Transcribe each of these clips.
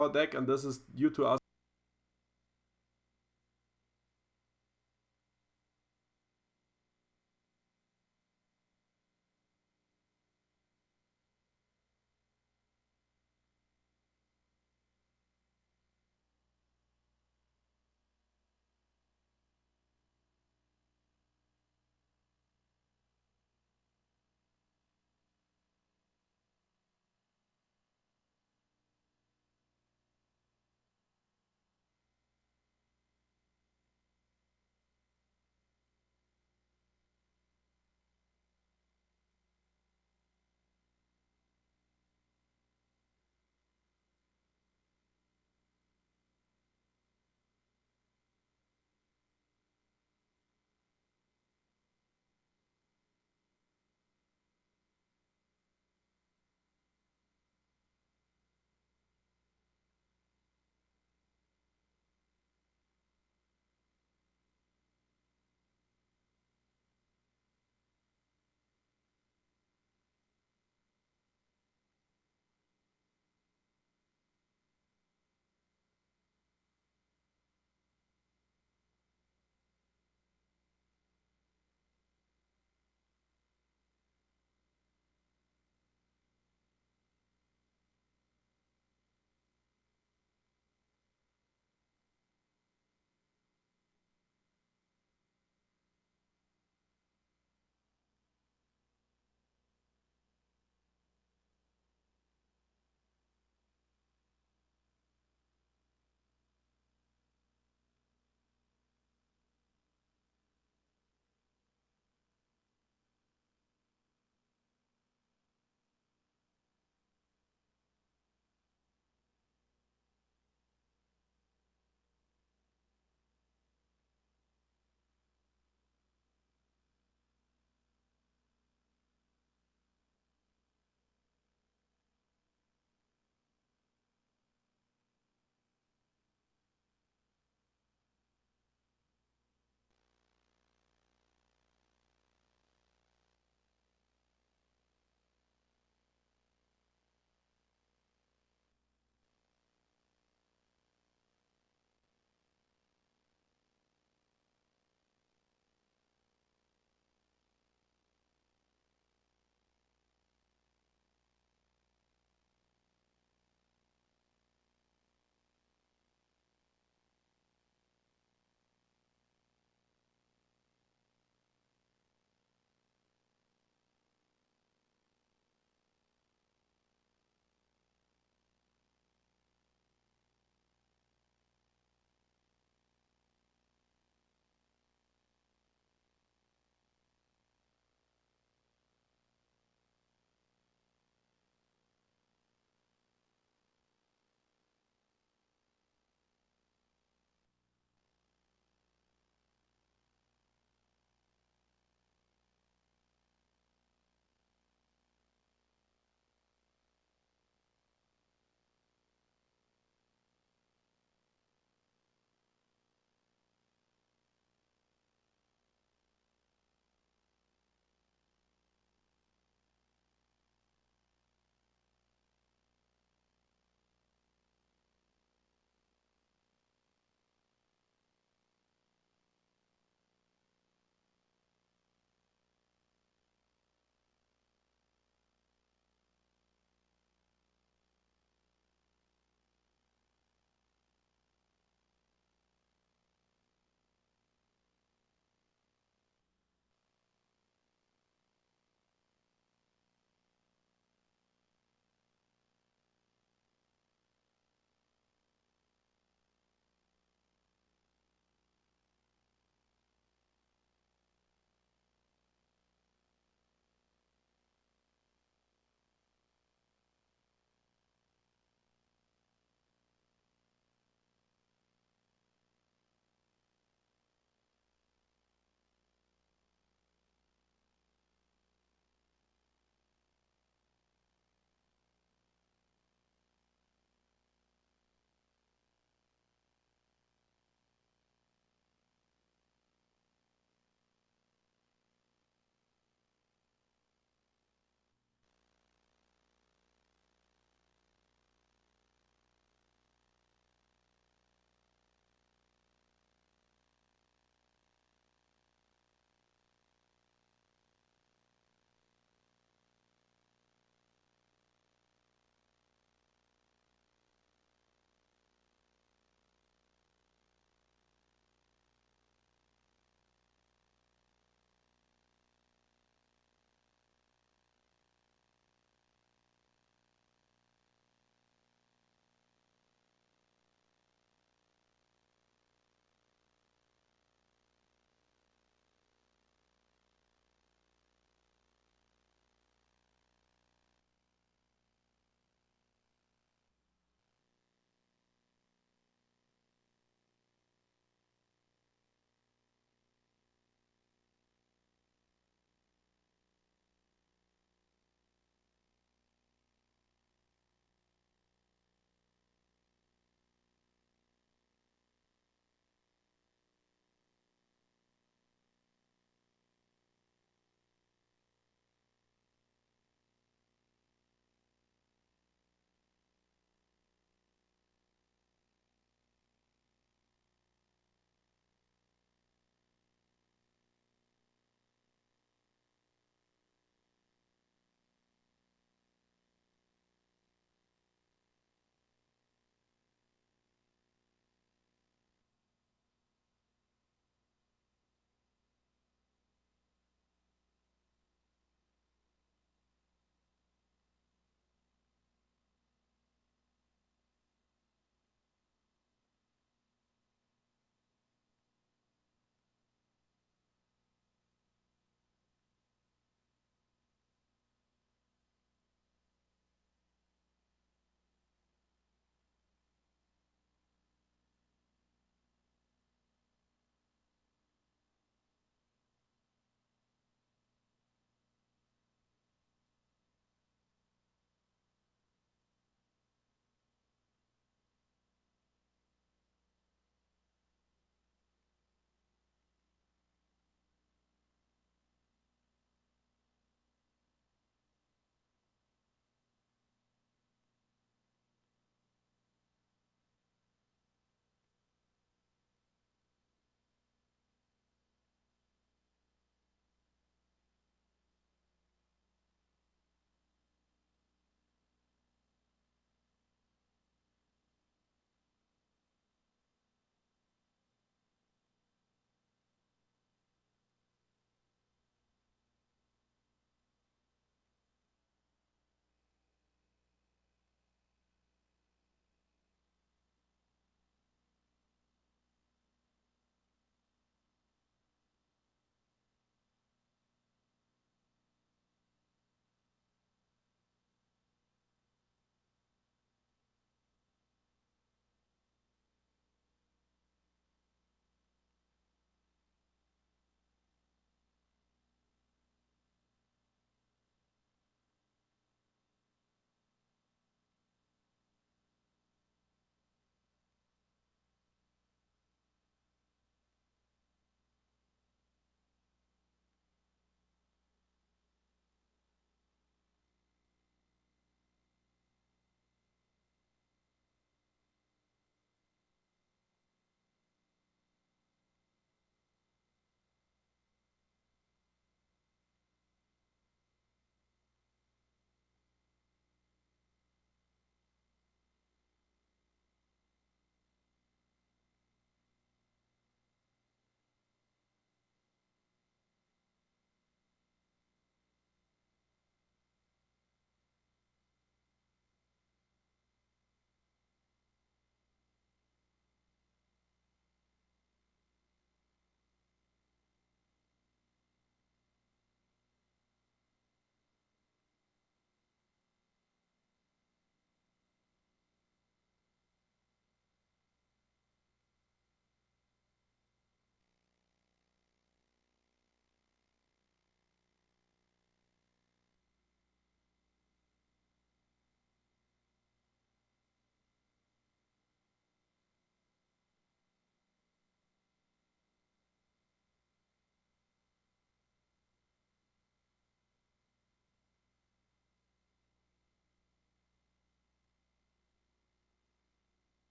our deck, and this is due to us.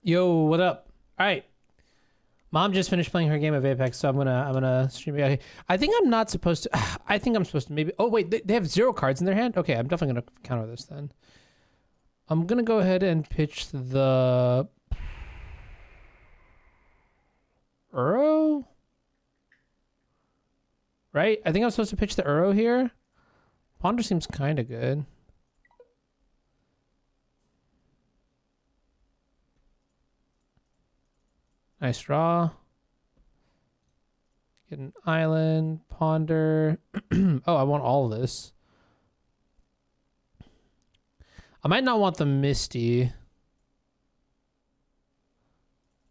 Yo, what up? All right. Mom just finished playing her game of Apex, so I'm gonna stream it. Okay. I think I'm not supposed to. I think I'm supposed to maybe. Oh wait, they have 0 cards in their hand. Okay, I'm definitely gonna counter this then. I'm gonna go ahead and pitch the Uro. Right? I think I'm supposed to pitch the Uro here. Ponder seems kind of good. Nice draw. Get an island, ponder. Oh, I want all of this. I might not want the Misty.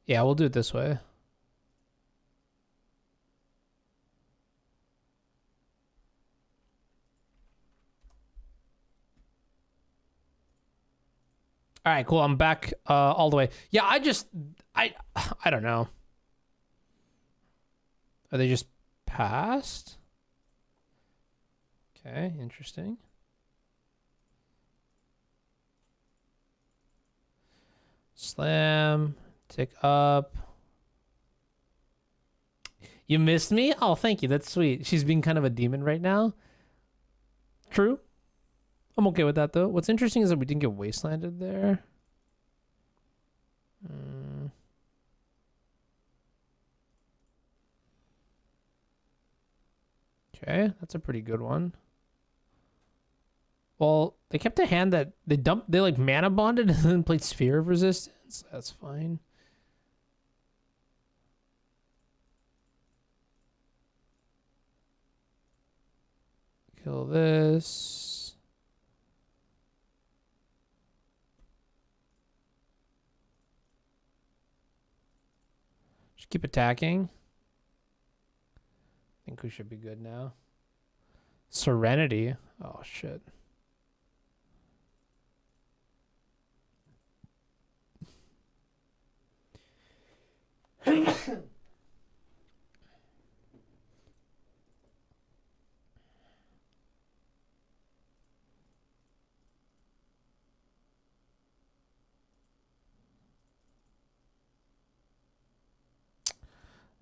Yeah, we'll do it this way. All right, cool. I'm back all the way. Yeah, I don't know. Are they just passed? Okay, interesting. Slam, tick up. You missed me? Oh, thank you. That's sweet. She's being kind of a demon right now. True. I'm okay with that, though. What's interesting is that we didn't get wastelanded there. Okay, that's a pretty good one. Well, they kept a hand that they like mana bonded and then played Sphere of Resistance. That's fine. Kill this. Just keep attacking. I think we should be good now. Serenity. Oh, shit.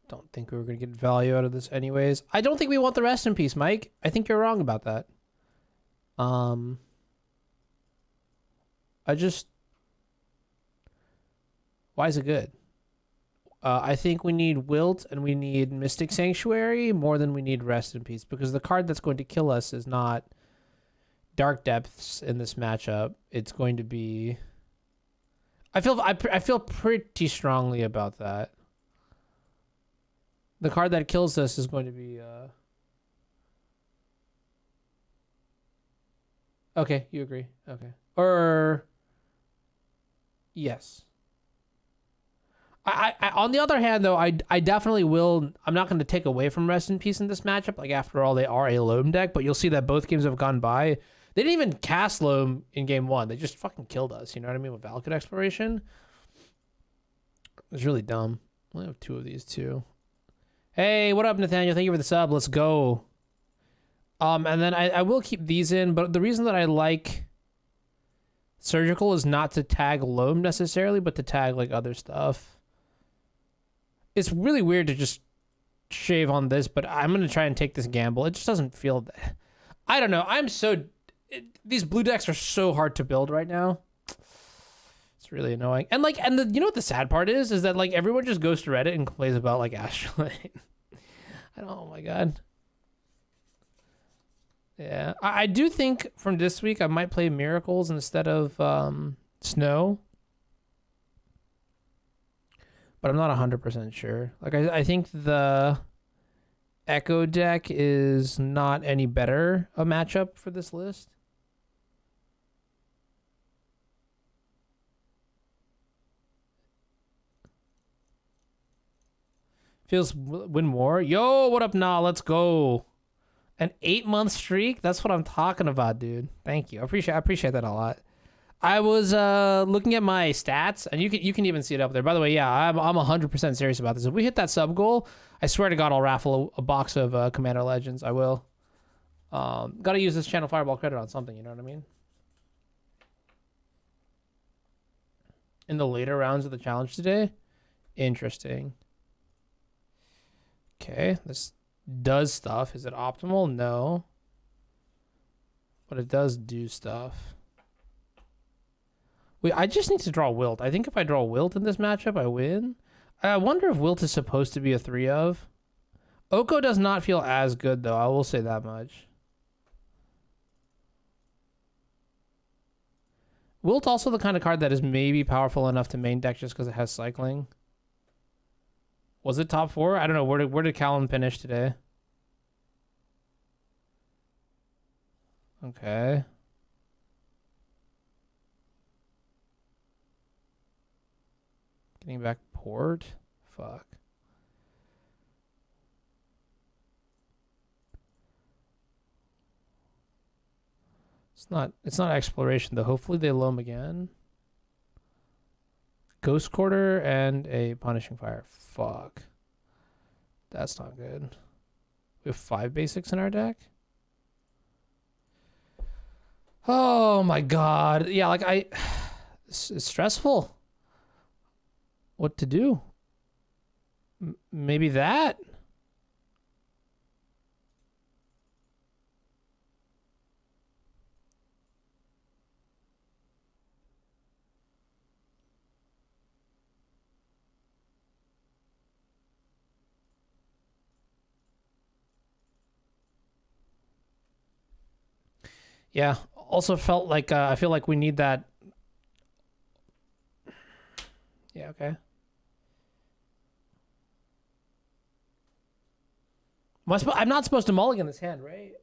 Don't think we were going to get value out of this anyways. I don't think we want the rest in peace, Mike. I think you're wrong about that. Why is it good? I think we need Wilt and we need Mystic Sanctuary more than we need Rest in Peace, because the card that's going to kill us is not Dark Depths in this matchup. It's going to be... I feel pretty strongly about that. The card that kills us is going to be... Okay, you agree. Okay. Or... Yes. I on the other hand, though, I definitely will... I'm not going to take away from Rest in Peace in this matchup. Like, after all, they are a Loam deck, but you'll see that both games have gone by. They didn't even cast Loam in game 1. They just fucking killed us, you know what I mean, with Valakut Exploration. It was really dumb. I only have 2 of these, too. Hey, what up, Nathaniel? Thank you for the sub. Let's go. And then I will keep these in, but the reason that I like Surgical is not to tag Loam necessarily, but to tag, like, other stuff. It's really weird to just shave on this, but I'm going to try and take this gamble. It just doesn't feel... I don't know. These blue decks are so hard to build right now. It's really annoying. And you know what the sad part is that like everyone just goes to Reddit and complains about like Astrolane. Oh my god. Yeah, I do think from this week I might play Miracles instead of Snow. But I'm not 100% sure. Like I think the Echo deck is not any better a matchup for this list. Feels win more. Yo, what up, nah? Let's go. An 8-month streak? That's what I'm talking about, dude. Thank you. I appreciate that a lot. I was looking at my stats, and you can even see it up there. By the way, yeah, I'm 100% serious about this. If we hit that sub goal, I swear to God, I'll raffle a box of Commander Legends. I will. Got to use this channel Fireball credit on something. You know what I mean? in the later rounds of the challenge today. Interesting. Okay, this does stuff. Is it optimal? No. But it does do stuff. Wait, I just need to draw Wilt. I think if I draw Wilt in this matchup, I win. I wonder if Wilt is supposed to be a 3 of. Oko does not feel as good, though. I will say that much. Wilt also the kind of card that is maybe powerful enough to main deck just because it has cycling. Was it top 4? I don't know. Where did Callum finish today? Okay. Getting back port? Fuck. It's not exploration though. Hopefully they loam again. Ghost Quarter and a Punishing Fire. Fuck. That's not good. We have 5 basics in our deck. Oh my god. Yeah, like it's stressful. What to do? Maybe that? Yeah. Also felt like I feel like we need that. Yeah, okay. I'm not supposed to mulligan this hand, right?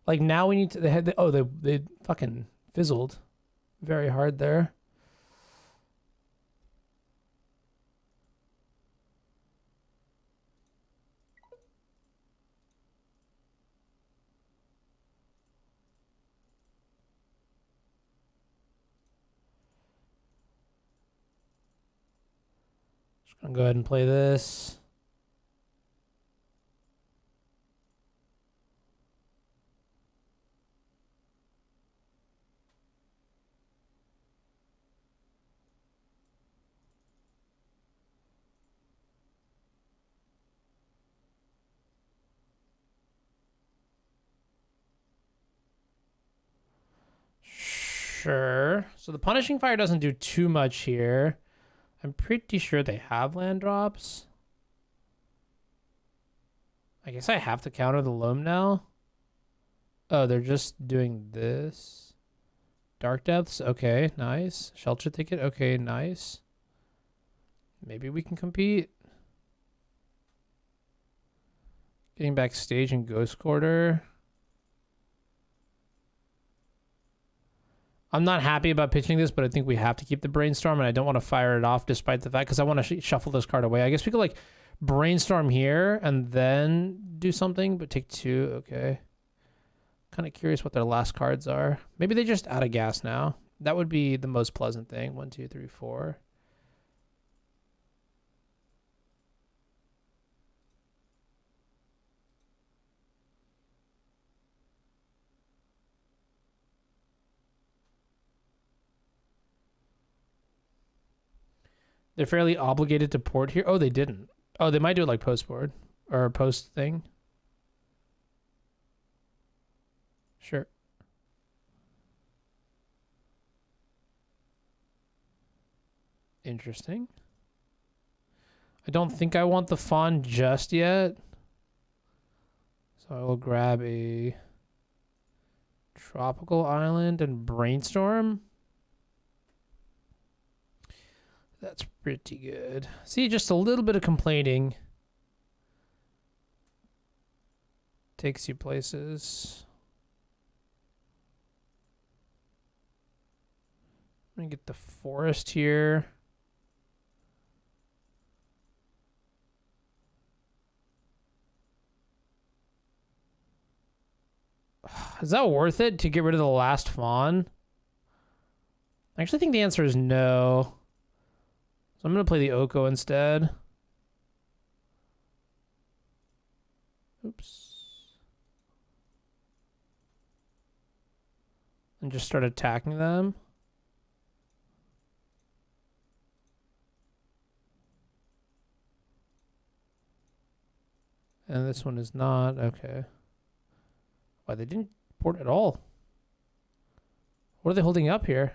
Like now we need to. They fucking fizzled very hard there. Just gonna go ahead and play this. Sure. So the Punishing Fire doesn't do too much here. I'm pretty sure they have land drops. I guess I have to counter the loam now. Oh, they're just doing this. Dark Depths. Okay, nice. Shelter Ticket. Okay, nice. Maybe we can compete. Getting backstage in Ghost Quarter. I'm not happy about pitching this, but I think we have to keep the Brainstorm, and I don't want to fire it off despite the fact, because I want to shuffle this card away. I guess we could, like, Brainstorm here and then do something, but take 2. Okay. Kind of curious what their last cards are. Maybe they just out of gas now. That would be the most pleasant thing. 1, 2, 3, 4. They're fairly obligated to port here. Oh, they didn't. Oh, they might do it like post board or post thing. Sure. Interesting. I don't think I want the fawn just yet. So I will grab a tropical island and brainstorm. That's pretty good. See, just a little bit of complaining takes you places. I'm gonna get the forest here. Is that worth it to get rid of the last fawn? I actually think the answer is no. So I'm going to play the Oko instead. Oops. And just start attacking them. And this one is not. Okay. Why, they didn't port at all. What are they holding up here?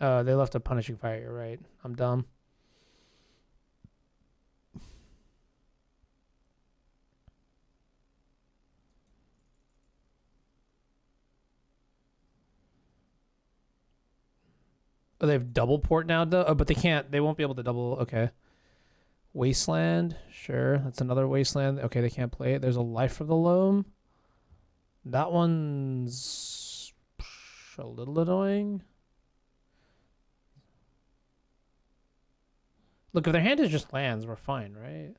Oh, they left a punishing fire. You're right. I'm dumb. Oh, they have double port now, though? Oh, but they can't. They won't be able to double. Okay. Wasteland. Sure. That's another wasteland. Okay, they can't play it. There's a life from the loam. That one's a little annoying. Look, if their hand is just lands, we're fine, right?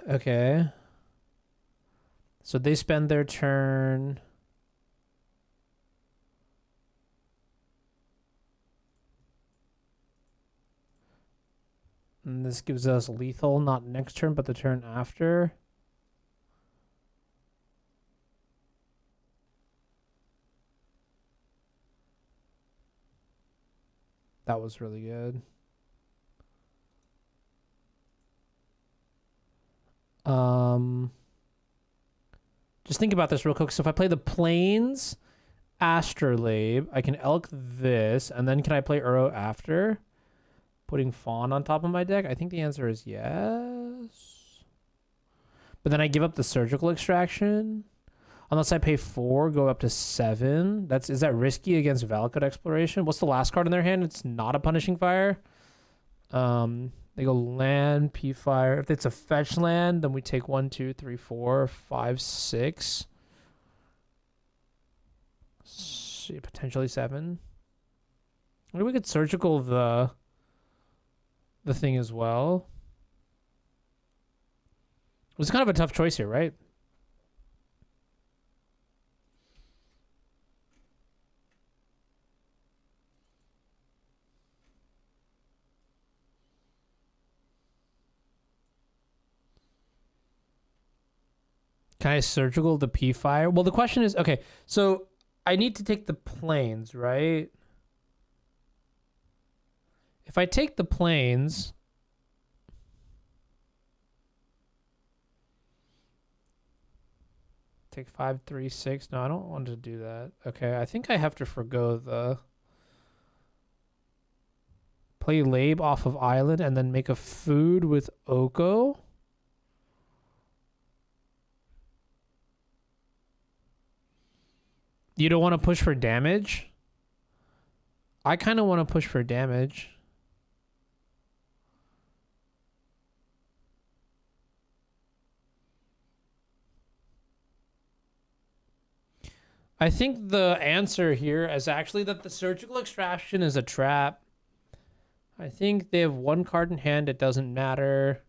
Okay. So they spend their turn. And this gives us lethal, not next turn, but the turn after. That was really good. Just think about this real quick. So if I play the Plains Astrolabe, I can elk this, and then can I play Uro after? Putting Fawn on top of my deck? I think the answer is yes. But then I give up the Surgical Extraction. Unless I pay 4, go up to 7. Is that risky against Valakut Exploration? What's the last card in their hand? It's not a Punishing Fire. They go land, P fire. If it's a fetch land, then we take 1, 2, 3, 4, 5, 6. Potentially 7. Maybe we could surgical the thing as well. It was kind of a tough choice here, right? Can I surgical the P fire? Well, the question is, okay, so I need to take the planes, right? If I take the planes, take 5, 3, 6. No, I don't want to do that. Okay, I think I have to forgo the play Labe off of island and then make a food with Oko. You don't want to push for damage? I kind of want to push for damage. I think the answer here is actually that the surgical extraction is a trap. I think they have one card in hand. It doesn't matter.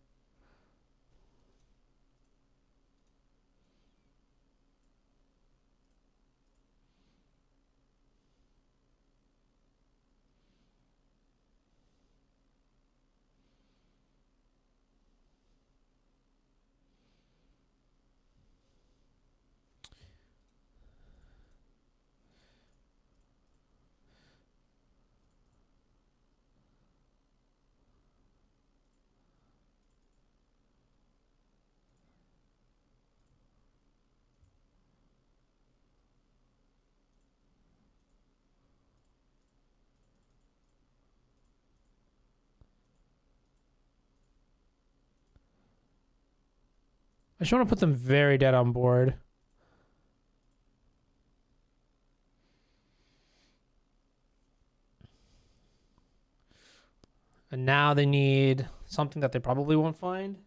I just want to put them very dead on board. And now they need something that they probably won't find.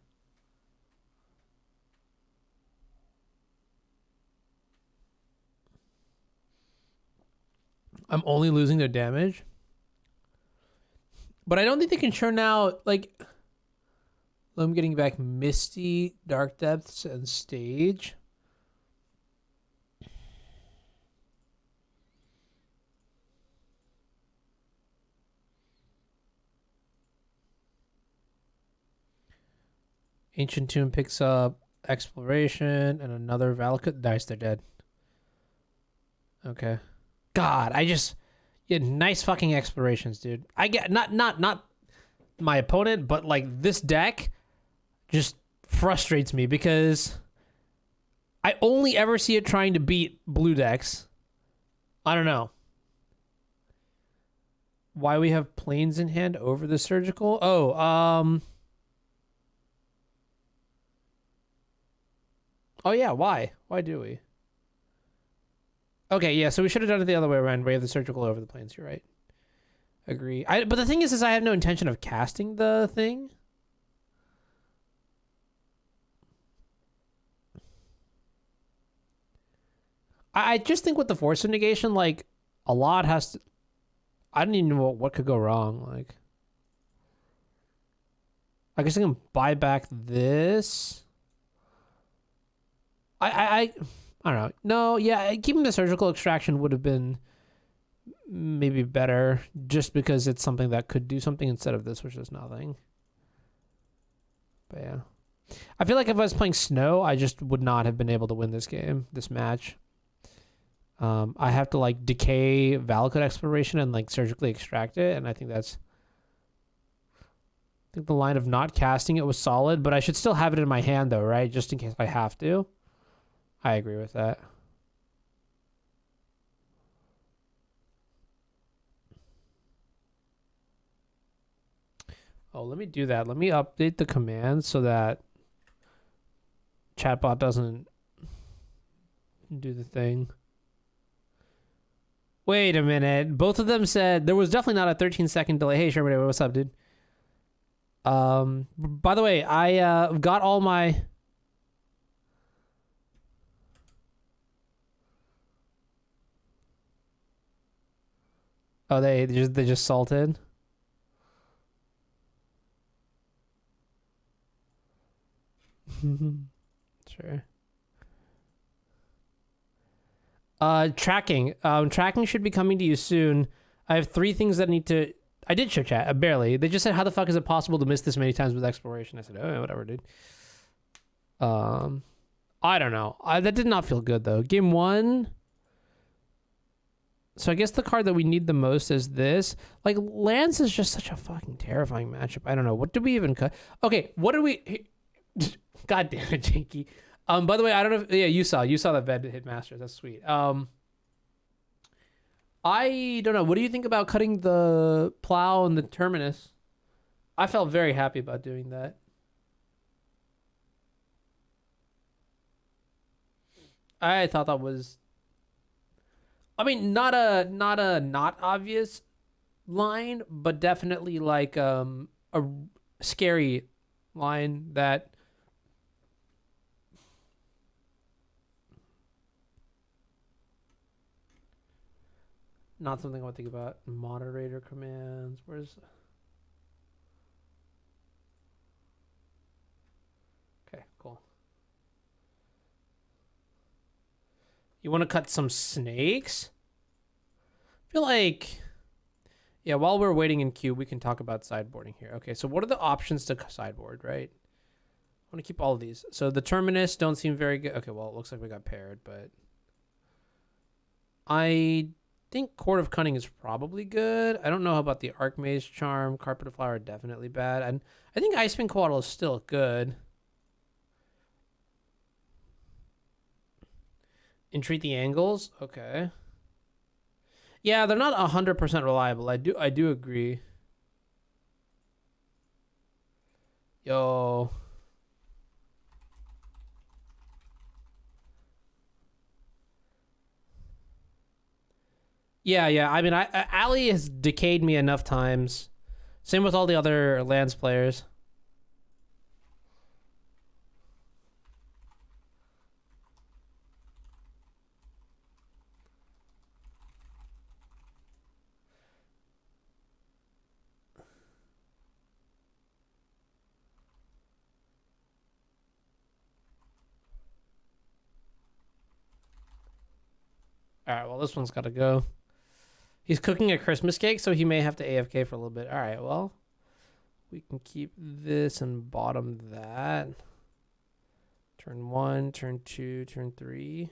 I'm only losing their damage. But I don't think they can churn out, like, I'm getting back Misty, Dark Depths, and Stage. Ancient Tomb picks up Exploration and another Valakut. Nice, they're dead. Okay. God, yeah, nice fucking explorations, dude. I get not my opponent, but like this deck just frustrates me because I only ever see it trying to beat blue decks. I don't know why we have planes in hand over the surgical. Oh yeah, why? Why do we? Okay, yeah, so we should have done it the other way around. We have the surgical over the planes. You're right. Agree. But the thing is I have no intention of casting the thing. I just think with the force of negation, like a lot has to. I don't even know what could go wrong. Like, I guess I can buy back this. I don't know. No, yeah, keeping the surgical extraction would have been maybe better, just because it's something that could do something instead of this, which is nothing. But yeah, I feel like if I was playing snow, I just would not have been able to win this match. I have to like decay Valakut exploration and like surgically extract it, and I think the line of not casting it was solid, but I should still have it in my hand though, right? Just in case I have to. I agree with that. Oh, let me do that. Let me update the command so that chatbot doesn't do the thing. Wait a minute. Both of them said there was definitely not a 13-second delay. Hey, Sherman, what's up, dude? By the way, I got all my. Oh, they just salted. Sure. Tracking. Tracking should be coming to you soon. I have 3 things that need to. I did show chat, barely. They just said, "How the fuck is it possible to miss this many times with exploration?" I said, "Oh, whatever, dude." I don't know. That did not feel good though. Game 1. So I guess the card that we need the most is this. Like, Lance is just such a fucking terrifying matchup. I don't know. What do we even cut? Okay, what do we... God damn it, Janky. By the way, I don't know if... Yeah, you saw that Ved hit Masters. That's sweet. I don't know. What do you think about cutting the plow and the terminus? I felt very happy about doing that. I thought that was... I mean, not obvious line, but definitely like a scary line that not something I would think about. Moderator commands. Where's okay, cool. You want to cut some snakes? I feel like yeah, while we're waiting in queue, we can talk about sideboarding here. Okay, so what are the options to sideboard, right? I want to keep all of these. So the terminus don't seem very good. Okay, well, it looks like we got paired, but I think Court of Cunning is probably good. I don't know about the Archmage Charm. Carpet of Flower definitely bad. And I think Icewind Coatl is still good. Entreat the Angles. Okay. Yeah, they're not 100% reliable. I do agree. Yo. Yeah. I mean, Ali has decayed me enough times. Same with all the other Lance players. All right, well, this one's got to go. He's cooking a Christmas cake, so he may have to AFK for a little bit. All right, well, we can keep this and bottom that. Turn 1, turn 2, turn 3.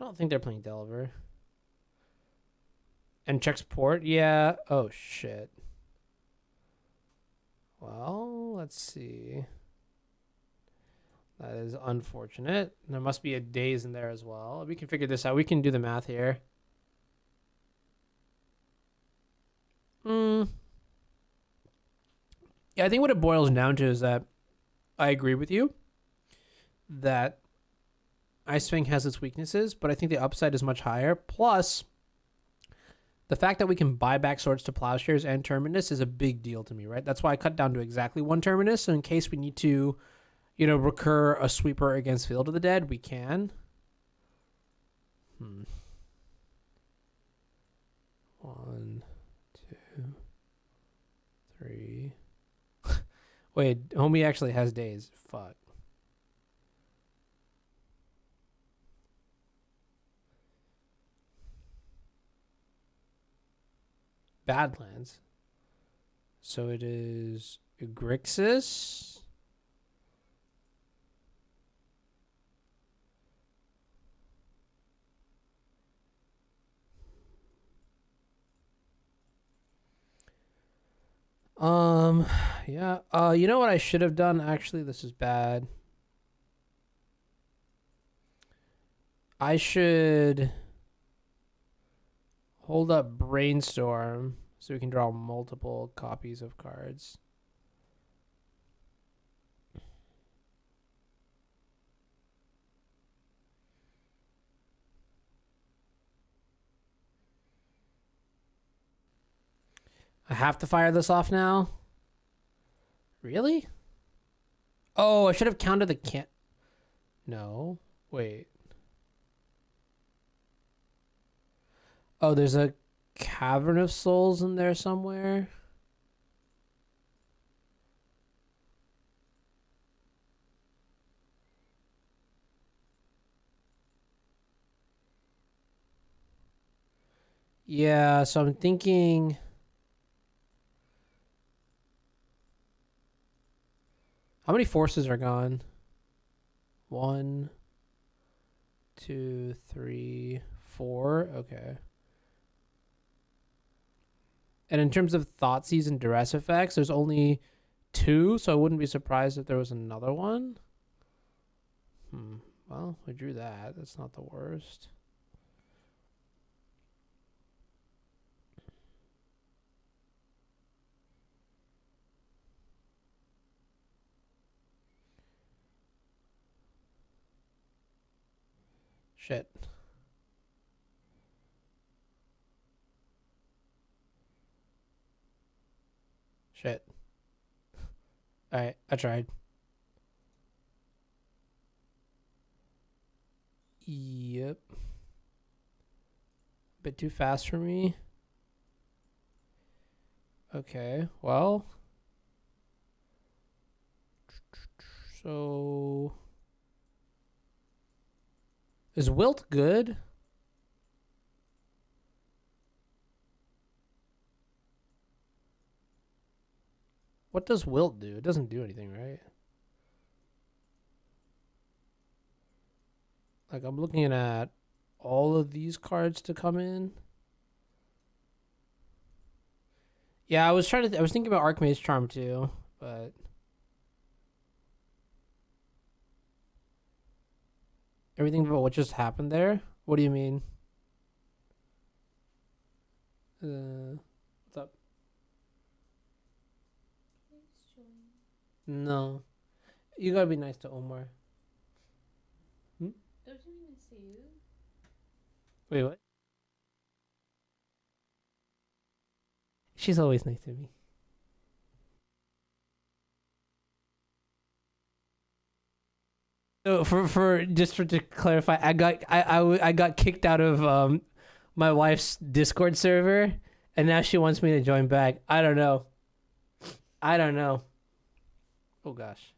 I don't think they're playing Delver. And checks port? Yeah. Oh, shit. Well, let's see. That is unfortunate. There must be a daze in there as well. We can figure this out. We can do the math here. Yeah, I think what it boils down to is that I agree with you that Ice Fang has its weaknesses, but I think the upside is much higher. Plus, the fact that we can buy back Swords to Plowshares and Terminus is a big deal to me, right? That's why I cut down to exactly one Terminus. So in case we need to, recur a sweeper against Field of the Dead, we can. 1, 2, 3. Wait, homie actually has days. Fuck. Badlands. So it is Grixis. Yeah. You know what I should have done? Actually, this is bad. I should hold up Brainstorm so we can draw multiple copies of cards. I have to fire this off now? Really? Oh, I should have counted the can. No. Wait. Oh, there's a Cavern of Souls in there somewhere. Yeah, so I'm thinking... How many forces are gone? 1, 2, 3, 4. Okay. And in terms of Thoughtseize and Duress effects, there's only 2, so I wouldn't be surprised if there was another one. Well, we drew that. That's not the worst. Shit. Shit. Alright, I tried. Yep. Bit too fast for me. Okay, well. So... Is Wilt good? What does Wilt do? It doesn't do anything, right? Like, I'm looking at all of these cards to come in. Yeah, I was thinking about Archmage's Charm too, but... Everything about what just happened there? What do you mean? What's up? No. You gotta be nice to Omar. Don't you even see you? Wait, what? She's always nice to me. So to clarify, I got kicked out of my wife's Discord server, and now she wants me to join back. I don't know. Oh gosh.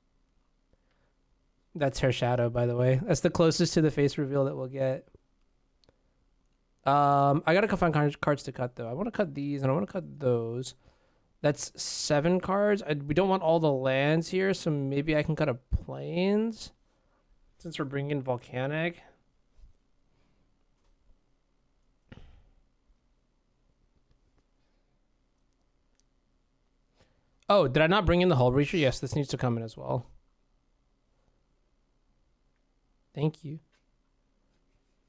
That's her shadow, by the way. That's the closest to the face reveal that we'll get. I gotta find cards to cut though. I want to cut these and I want to cut those. That's 7 cards. We don't want all the lands here, so maybe I can cut a plains. Since we're bringing volcanic. Oh, did I not bring in the hullbreacher? Yes, this needs to come in as well. Thank you.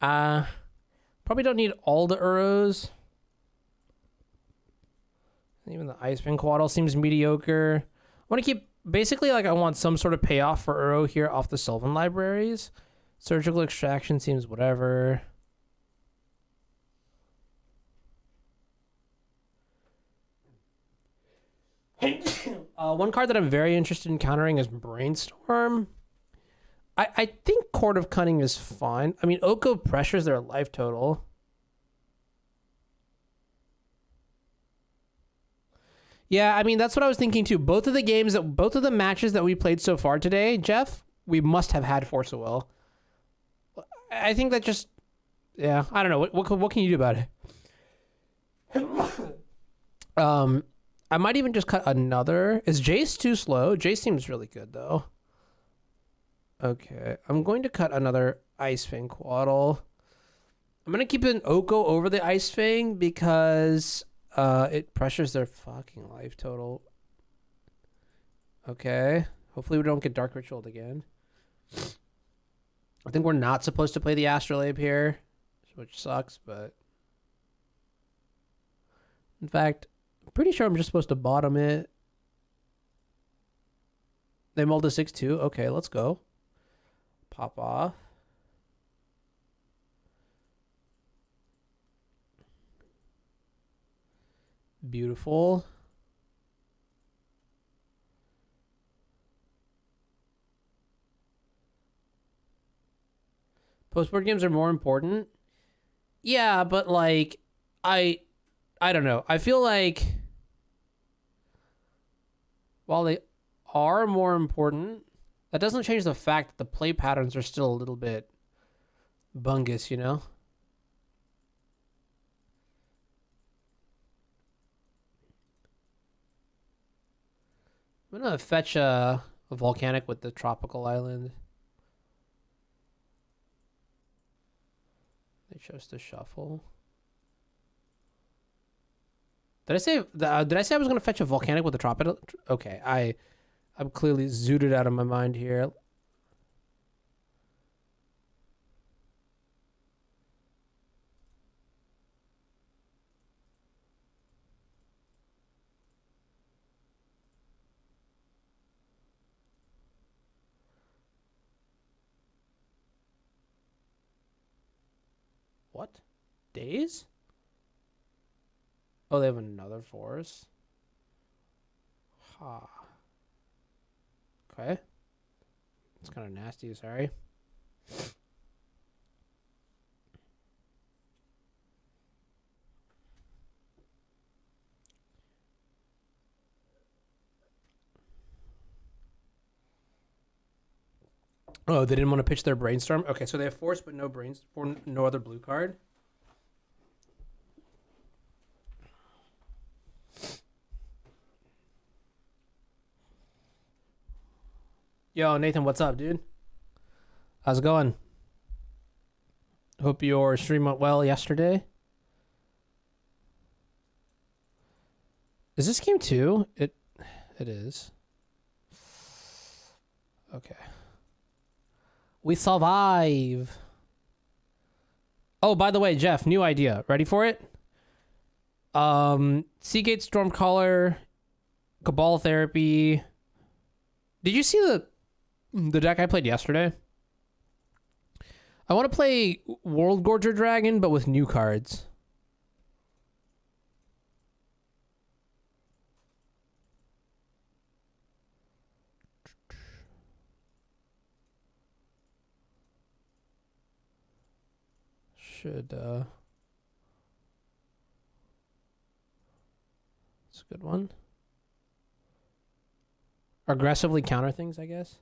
Probably don't need all the Uros. Even the Icewind Quaddle seems mediocre. I want to keep, basically, like, I want some sort of payoff for Uro here off the Sylvan libraries. Surgical Extraction seems whatever. One card that I'm very interested in countering is Brainstorm. I think Court of Cunning is fine. I mean, Oko pressures their life total. Yeah, I mean, that's what I was thinking too. Both of the matches that we played so far today, Jeff, we must have had Force of Will. I think that just, yeah, I don't know. What can you do about it? I might even just cut another. Is Jace too slow? Jace seems really good though. Okay, I'm going to cut another Icewind Quaddle. I'm going to keep an Oko over the Ice Fang because it pressures their fucking life total. Okay, hopefully we don't get Dark Ritualed again. I think we're not supposed to play the Astrolabe here, which sucks, but... In fact, I'm pretty sure I'm just supposed to bottom it. They mulled a 6-2. Okay, let's go. Pop off. Beautiful. Postboard games are more important. Yeah, but like I don't know. I feel like while they are more important, that doesn't change the fact that the play patterns are still a little bit bungus, you know? I'm gonna fetch a volcanic with the tropical island. They chose to shuffle. Did I say I was gonna fetch a volcanic with the tropical? Okay, I'm clearly zooted out of my mind here. What? Days? Oh, they have another force. Ha. Okay. It's kind of nasty, sorry. Oh, they didn't want to pitch their brainstorm? Okay, so they have force but no brainstorm, no other blue card. Yo, Nathan, what's up, dude? How's it going? Hope your stream went well yesterday. Is this game 2? It is. Okay. We survive. Oh, by the way, Jeff, new idea. Ready for it? Seagate Stormcaller, Cabal Therapy. Did you see the deck I played yesterday? I want to play World Gorger Dragon, but with new cards. It's a good one. Aggressively counter things, I guess.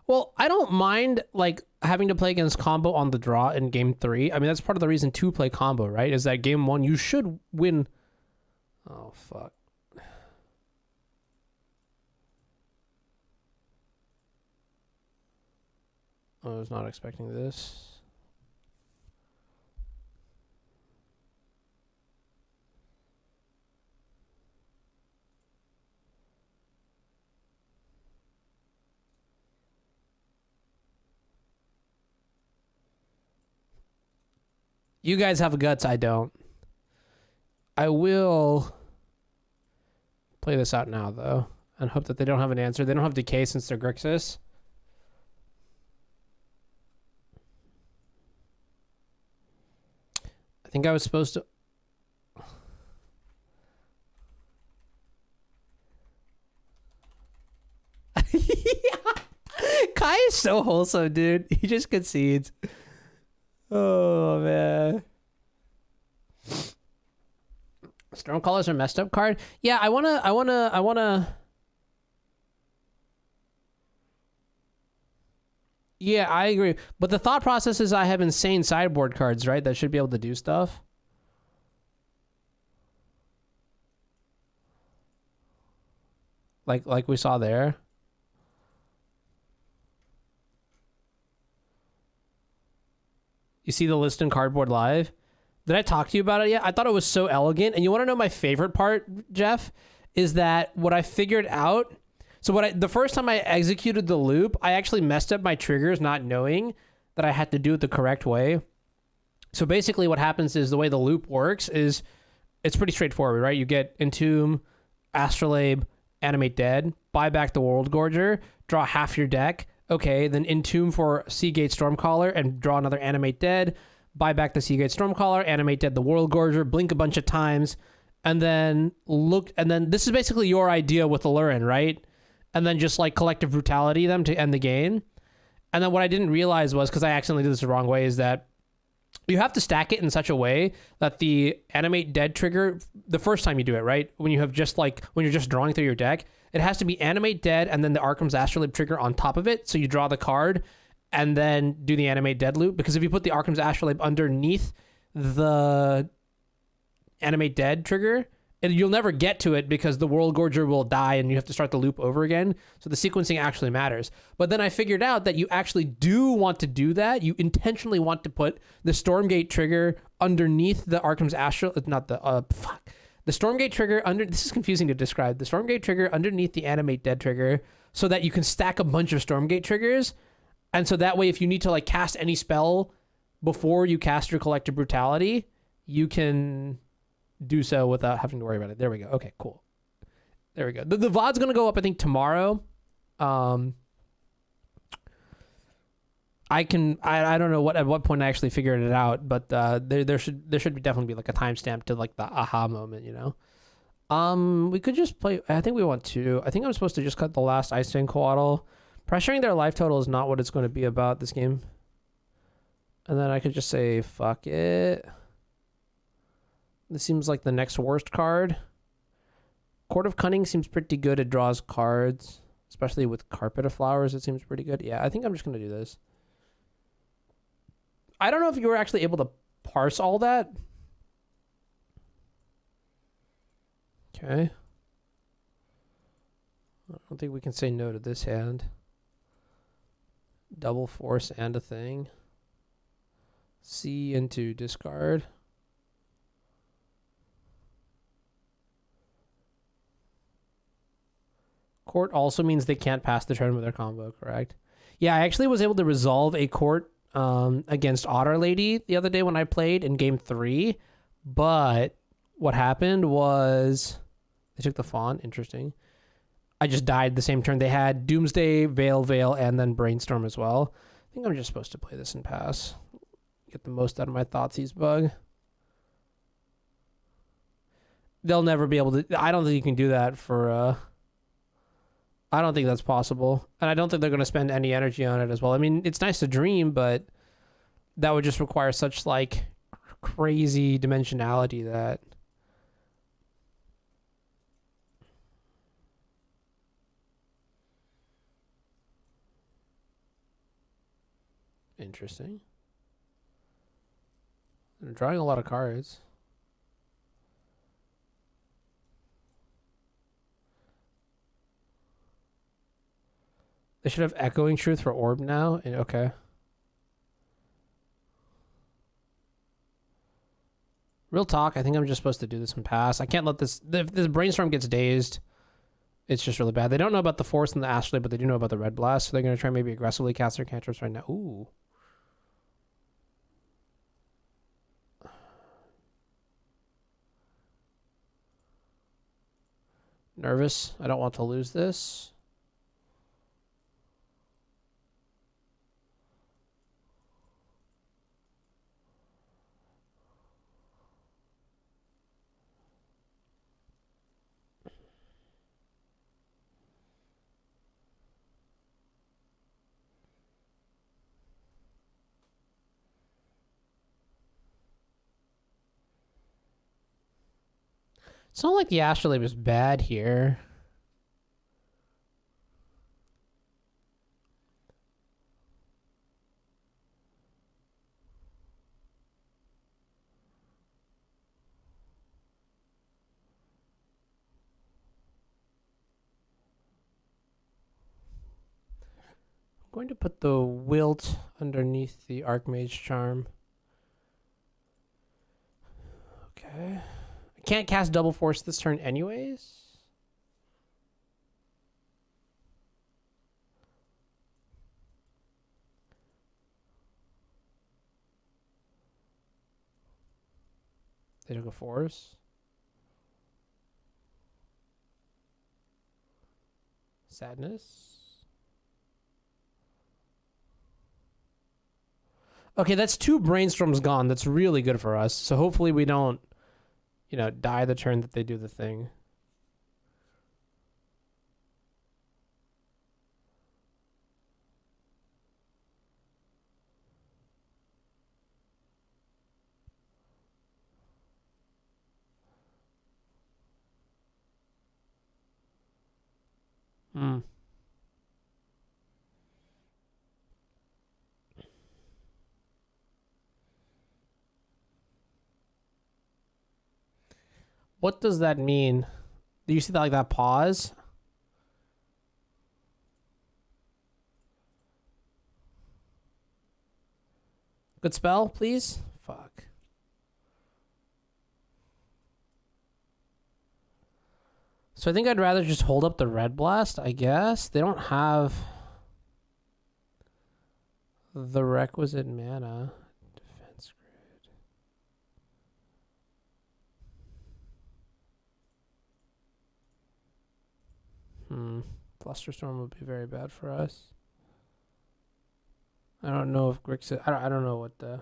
Well, I don't mind like having to play against combo on the draw in game 3. I mean, that's part of the reason to play combo, right? Is that game 1 you should win. Oh fuck. I was not expecting this. You guys have guts, I don't. I will play this out now, though, and hope that they don't have an answer. They don't have decay since they're Grixis. I think I was supposed to... Kai is so wholesome, dude. He just concedes. Oh, man. Stormcallers are messed up card. Yeah, I wanna. Yeah, I agree. But the thought process is I have insane sideboard cards, right? That should be able to do stuff. Like we saw there. You see the list in Cardboard Live? Did I talk to you about it yet? I thought it was so elegant. And you want to know my favorite part, Jeff? Is that what I figured out? So the first time I executed the loop, I actually messed up my triggers not knowing that I had to do it the correct way. So basically what happens is the way the loop works is it's pretty straightforward, right? You get Entomb, Astrolabe, Animate Dead, buy back the World Gorger, draw half your deck. Okay, then Entomb for Seagate Stormcaller and draw another Animate Dead. Buy back the Seagate Stormcaller, Animate Dead the World Gorger, blink a bunch of times, and then this is basically your idea with Alurin, right? And then just like Collective Brutality them to end the game. And then what I didn't realize was, because I accidentally did this the wrong way, is that you have to stack it in such a way that the Animate Dead trigger, the first time you do it, right? When you have when you're just drawing through your deck, it has to be Animate Dead and then the Arkham's Astrolabe trigger on top of it. So you draw the card and then do the Animate Dead loop. Because if you put the Arkham's Astrolabe underneath the Animate Dead trigger, you'll never get to it because the World Gorger will die and you have to start the loop over again. So the sequencing actually matters. But then I figured out that you actually do want to do that. You intentionally want to put the Stormgate trigger underneath the Arkham's Astrolabe, the Stormgate trigger this is confusing to describe. The Stormgate trigger underneath the Animate Dead trigger so that you can stack a bunch of Stormgate triggers. And so that way, if you need to like cast any spell before you cast your Collective Brutality, you can do so without having to worry about it. There we go. Okay, cool. There we go. The VOD's going to go up, I think, tomorrow. I don't know at what point I actually figured it out, but there should definitely be like a timestamp to like the aha moment, you know. We could just play. I think we want to. I think I'm supposed to just cut the last Ice Chain Coatl. Pressuring their life total is not what it's going to be about this game. And then I could just say fuck it. This seems like the next worst card. Court of Cunning seems pretty good. It draws cards, especially with Carpet of Flowers. It seems pretty good. Yeah, I think I'm just going to do this. I don't know if you were actually able to parse all that. Okay. I don't think we can say no to this hand. Double Force and a thing. C into discard. Court also means they can't pass the turn with their combo, correct? Yeah, I actually was able to resolve a court against Otter Lady the other day when I played in game 3. But what happened was they took the Fawn. Interesting. I just died the same turn. They had Doomsday, Veil, and then Brainstorm as well. I think I'm just supposed to play this and pass. Get the most out of my Thoughtseize bug. They'll never be able to... I don't think you can do that for... I don't think that's possible. And I don't think they're going to spend any energy on it as well. I mean, it's nice to dream, but that would just require such, like, crazy dimensionality that... Interesting. They're drawing a lot of cards. They should have Echoing Truth for Orb now. Okay. Real talk, I think I'm just supposed to do this and pass. I can't let this... If this Brainstorm gets dazed, it's just really bad. They don't know about the Force and the Astrolabe, but they do know about the Red Blast, so they're going to try maybe aggressively cast their cantrips right now. Ooh. Nervous. I don't want to lose this. It's not like the astrolabe is bad here. I'm going to put the wilt underneath the Archmage Charm. Okay. I can't cast Double Force this turn anyways. They took a force. Sadness. Okay, that's 2 brainstorms gone. That's really good for us. So hopefully we don't, you know, die the turn that they do the thing. Hmm. What does that mean? Do you see that, like, that pause? Good spell, please? Fuck. So I think I'd rather just hold up the red blast, I guess. They don't have the requisite mana. Defense grid. Flusterstorm would be very bad for us. I don't know if Grixis... I don't know what the...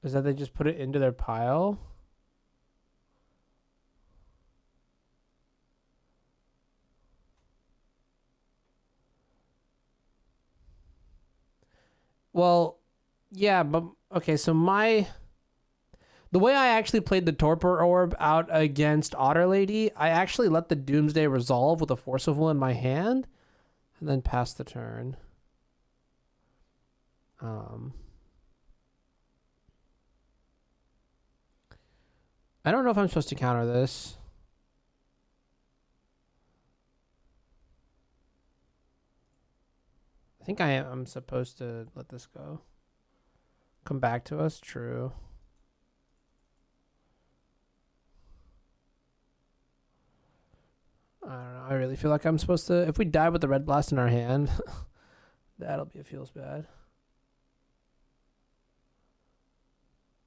Is that they just put it into their pile? Well, yeah, but... Okay, so the way I actually played the Torpor Orb out against Otter Lady, I actually let the Doomsday resolve with a Force of Will in my hand, and then pass the turn. I don't know if I'm supposed to counter this. I think I'm supposed to let this go. Come back to us, true. I don't know. I really feel like I'm supposed to... If we die with the red blast in our hand, that'll be... It feels bad.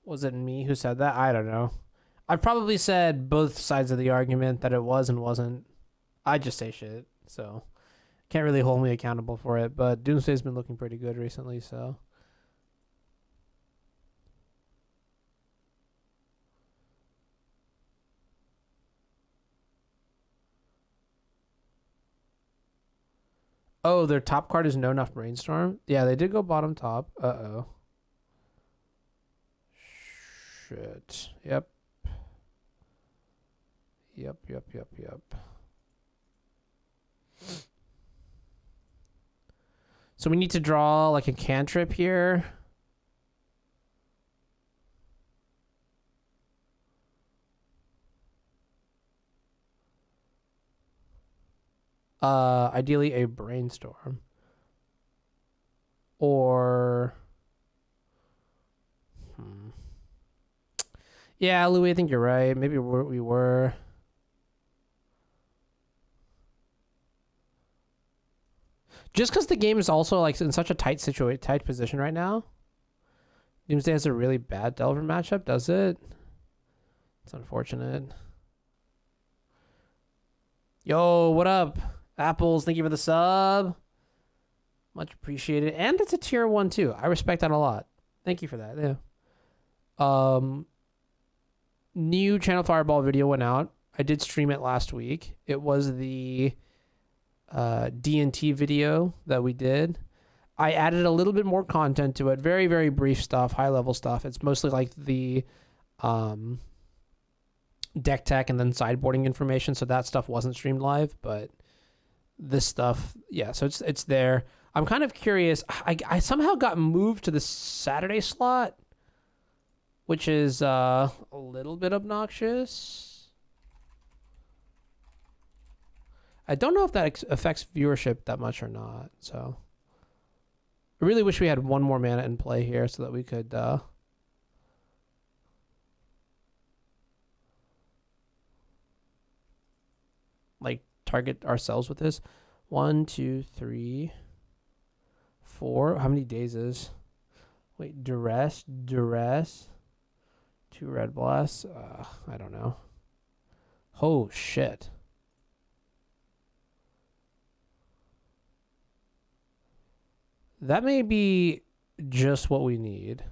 Was it me who said that? I don't know. I've probably said both sides of the argument that it was and wasn't. I just say shit, so can't really hold me accountable for it. But Doomsday's been looking pretty good recently, so... Oh, their top card is No Enough Brainstorm? Yeah, they did go bottom top. Uh-oh. Shit. Yep. So we need to draw like a cantrip here. Ideally a brainstorm. Or... Yeah, Louis, I think you're right. Maybe we were. Just because the game is also like in such a tight position right now, Doomsday has a really bad Delver matchup, does it? It's unfortunate. Yo, what up? Apples, thank you for the sub. Much appreciated. And it's a tier 1 too. I respect that a lot. Thank you for that. Yeah. New Channel Fireball video went out. I did stream it last week. It was the D&T video that we did. I added a little bit more content to it. Very, very brief stuff, high level stuff. It's mostly like the deck tech and then sideboarding information. So that stuff wasn't streamed live, but this stuff, yeah. So it's there. I'm kind of curious. I somehow got moved to the Saturday slot, which is a little bit obnoxious. I don't know if that affects viewership that much or not. So I really wish we had one more mana in play here so that we could like target ourselves with this. 1, 2, 3, 4. How many days is? Wait, duress. 2 red blasts. I don't know. Oh shit. That may be just what we need.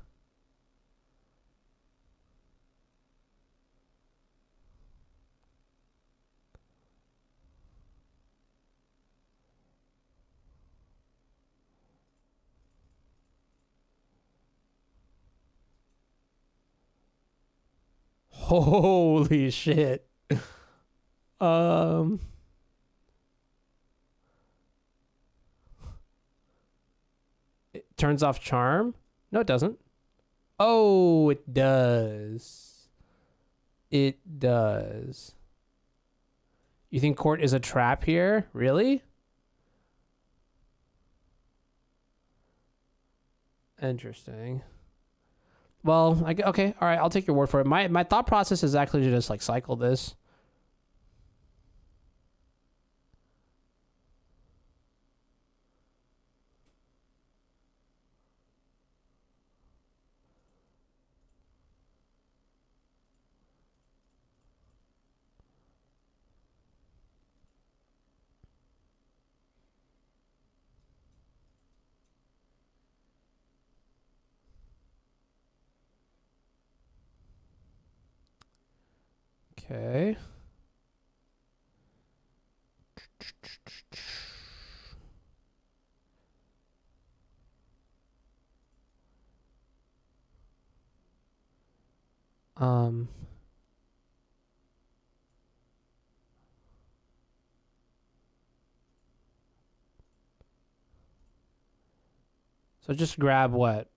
Holy shit. It turns off charm? No, it doesn't. Oh, it does. It does. You think court is a trap here? Really? Interesting. Well, okay, all right, I'll take your word for it. My thought process is actually to just like cycle this. Okay. So just grab what?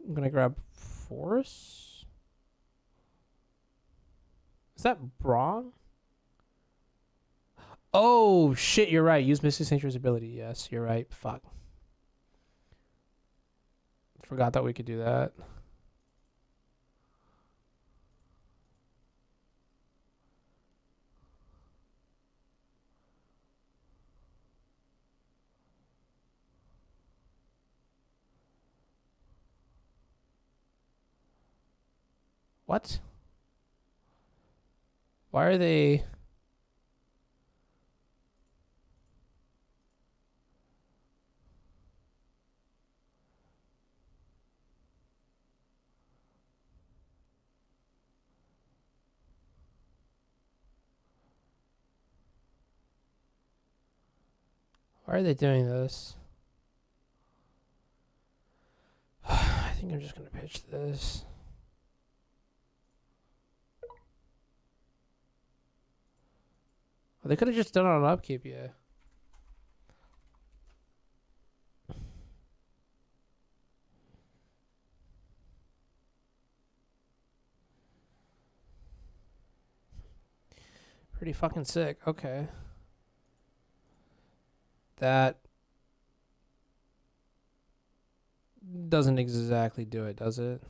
I'm gonna grab Force. Is that wrong? Oh shit, you're right. Use Mystic Sanctuary's ability. Yes, you're right. Fuck. Forgot that we could do that. What? Why are they... Why are they doing this? I think I'm just going to pitch this. Well, they could have just done it on upkeep, yeah. Pretty fucking sick. Okay. That doesn't exactly do it, does it?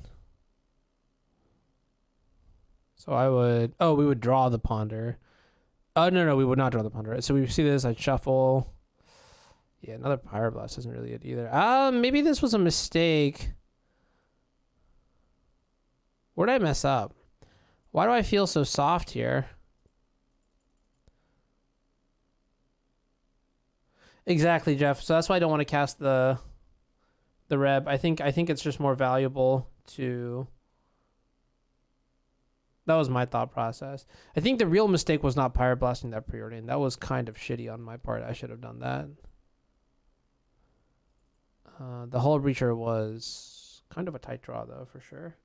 So I would... Oh, we would draw the Ponder. Oh, no, we would not draw the Ponder. So we see this, I'd shuffle. Yeah, another Pyroblast isn't really it either. Maybe this was a mistake. Where did I mess up? Why do I feel so soft here? Exactly, Jeff. So that's why I don't want to cast the Reb. I think it's just more valuable to... That was my thought process. I think the real mistake was not Pyroblasting that Preordain. That was kind of shitty on my part. I should have done that. The hullbreacher was kind of a tight draw, though, for sure.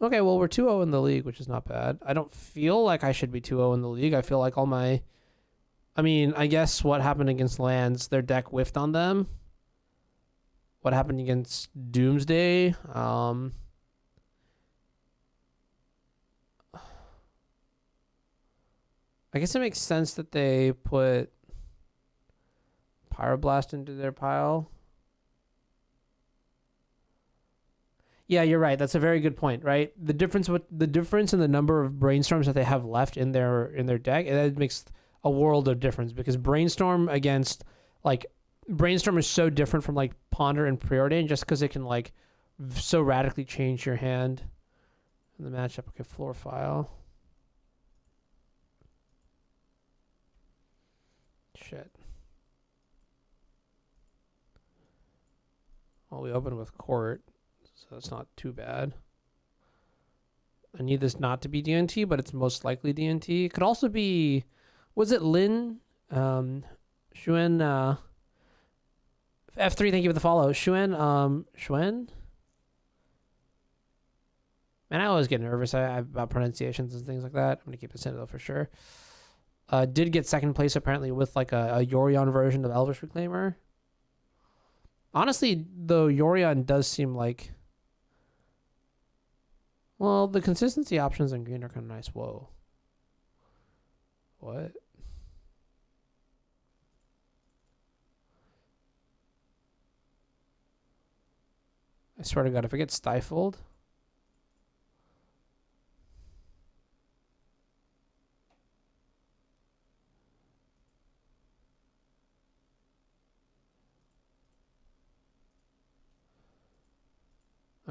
Okay, well, we're 2-0 in the league, which is not bad. I don't feel like I should be 2-0 in the league. I feel like all my... I mean, I guess what happened against lands, their deck whiffed on them. What happened against Doomsday? I guess it makes sense that they put Pyroblast into their pile. Yeah, you're right. That's a very good point, right? The difference in the number of brainstorms that they have left in their deck, that makes a world of difference, because brainstorm against, like, brainstorm is so different from like Ponder and Preordain, just because it can like so radically change your hand in the matchup. Okay, floor file. Shit. Well, we open with court, so that's not too bad. I need this not to be DNT, but it's most likely DNT. It could also be, was it Lin? Shuen, F3, thank you for the follow. Shuen? Man, I always get nervous about pronunciations and things like that. I'm going to keep this in, though, for sure. Did get second place, apparently, with like a Yorion version of Elvish Reclaimer. Honestly, though, Yorion does seem like... Well, the consistency options in green are kind of nice. Whoa. What? I swear to God, if I get stifled...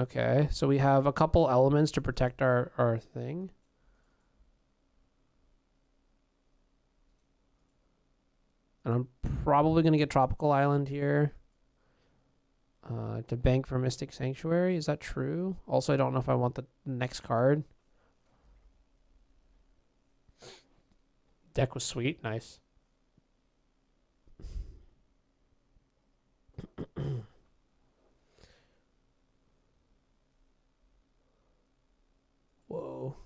Okay, so we have a couple elements to protect our thing. And I'm probably going to get Tropical Island here. To bank for Mystic Sanctuary. Is that true? Also, I don't know if I want the next card. Deck was sweet. Nice. Whoa.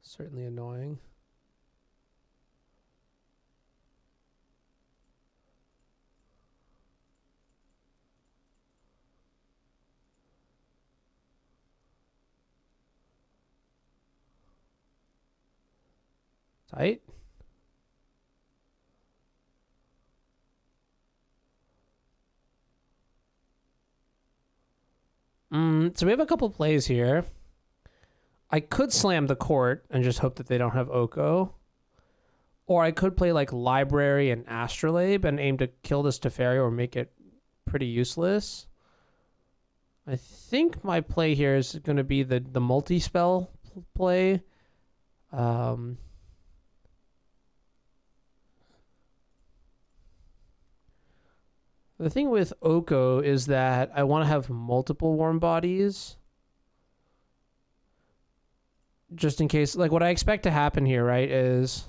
Certainly annoying. Tight. So we have a couple plays here. I could slam the court and just hope that they don't have Oko. Or I could play like Library and Astrolabe and aim to kill this Teferi or make it pretty useless. I think my play here is going to be the multi-spell play. The thing with Oko is that I want to have multiple warm bodies. Just in case, like what I expect to happen here, right, is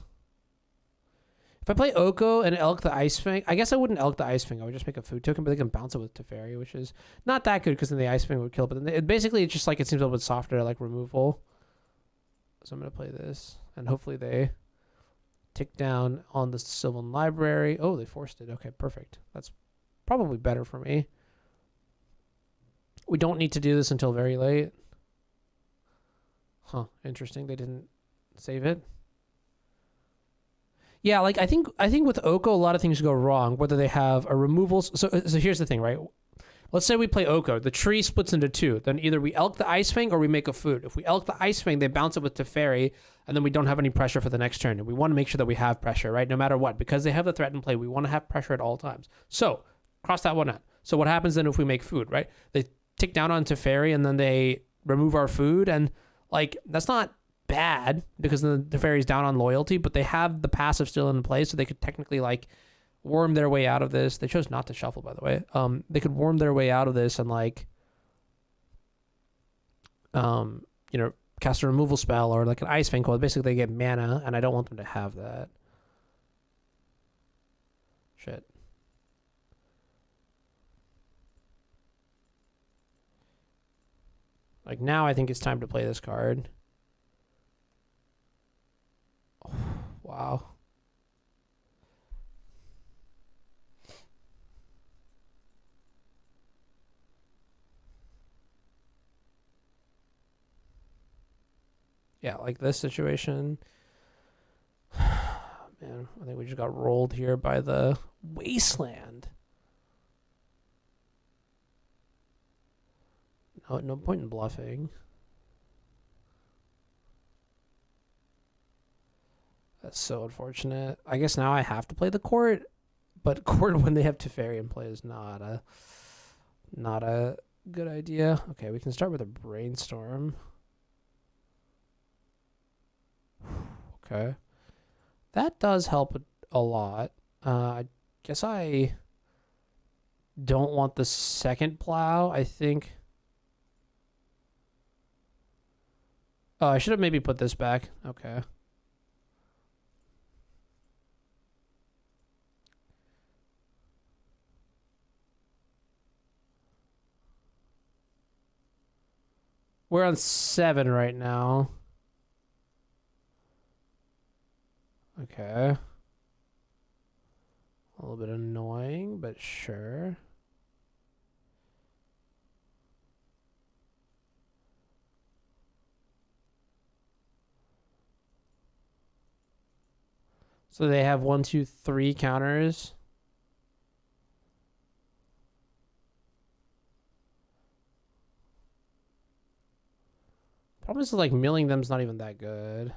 if I play Oko and Elk the Ice Fang, I guess I wouldn't Elk the Ice Fang. I would just make a food token, but they can bounce it with Teferi, which is not that good because then the Ice Fang would kill it. But then basically, it's just like it seems a little bit softer, like removal. So I'm going to play this, and hopefully they tick down on the Sylvan Library. Oh, they forced it. Okay, perfect. That's probably better for me. We don't need to do this until very late. Huh, interesting. They didn't save it. Yeah, like I think with Oko a lot of things go wrong, whether they have a removal. So here's the thing, right? Let's say we play Oko. The tree splits into two. Then either we elk the Ice Fang or we make a food. If we elk the Ice Fang, they bounce it with Teferi, and then we don't have any pressure for the next turn. And we want to make sure that we have pressure, right? No matter what. Because they have the threat in play, we want to have pressure at all times. So, cross that one out. So what happens then if we make food, right? They tick down on Teferi, and then they remove our food. And, like, that's not bad, because the Teferi's down on loyalty, but they have the passive still in play, so they could technically, like, worm their way out of this. They chose not to shuffle, by the way. They could worm their way out of this and, like, you know, cast a removal spell or like an Ice Fang cold. Basically, they get mana, and I don't want them to have that. Shit. Like, now I think it's time to play this card. Oh, wow. Yeah, like this situation. Man, I think we just got rolled here by the Wasteland. No point in bluffing. That's so unfortunate. I guess now I have to play the court, but court when they have Teferi in play is not a good idea. Okay, we can start with a brainstorm. Okay. That does help a lot. I guess I don't want the second plow. I think... Oh, I should have maybe put this back. Okay. We're on 7 right now. Okay. A little bit annoying, but sure. So they have 1, 2, 3 counters. Problem is, like, milling them's not even that good.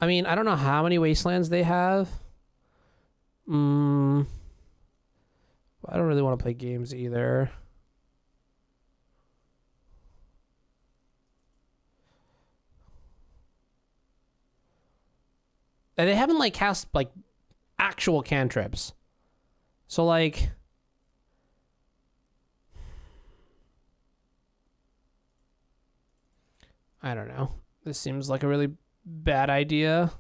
I mean, I don't know how many wastelands they have. I don't really want to play games either. And they haven't, like, cast, like, actual cantrips. So, like... I don't know. This seems like a really bad idea.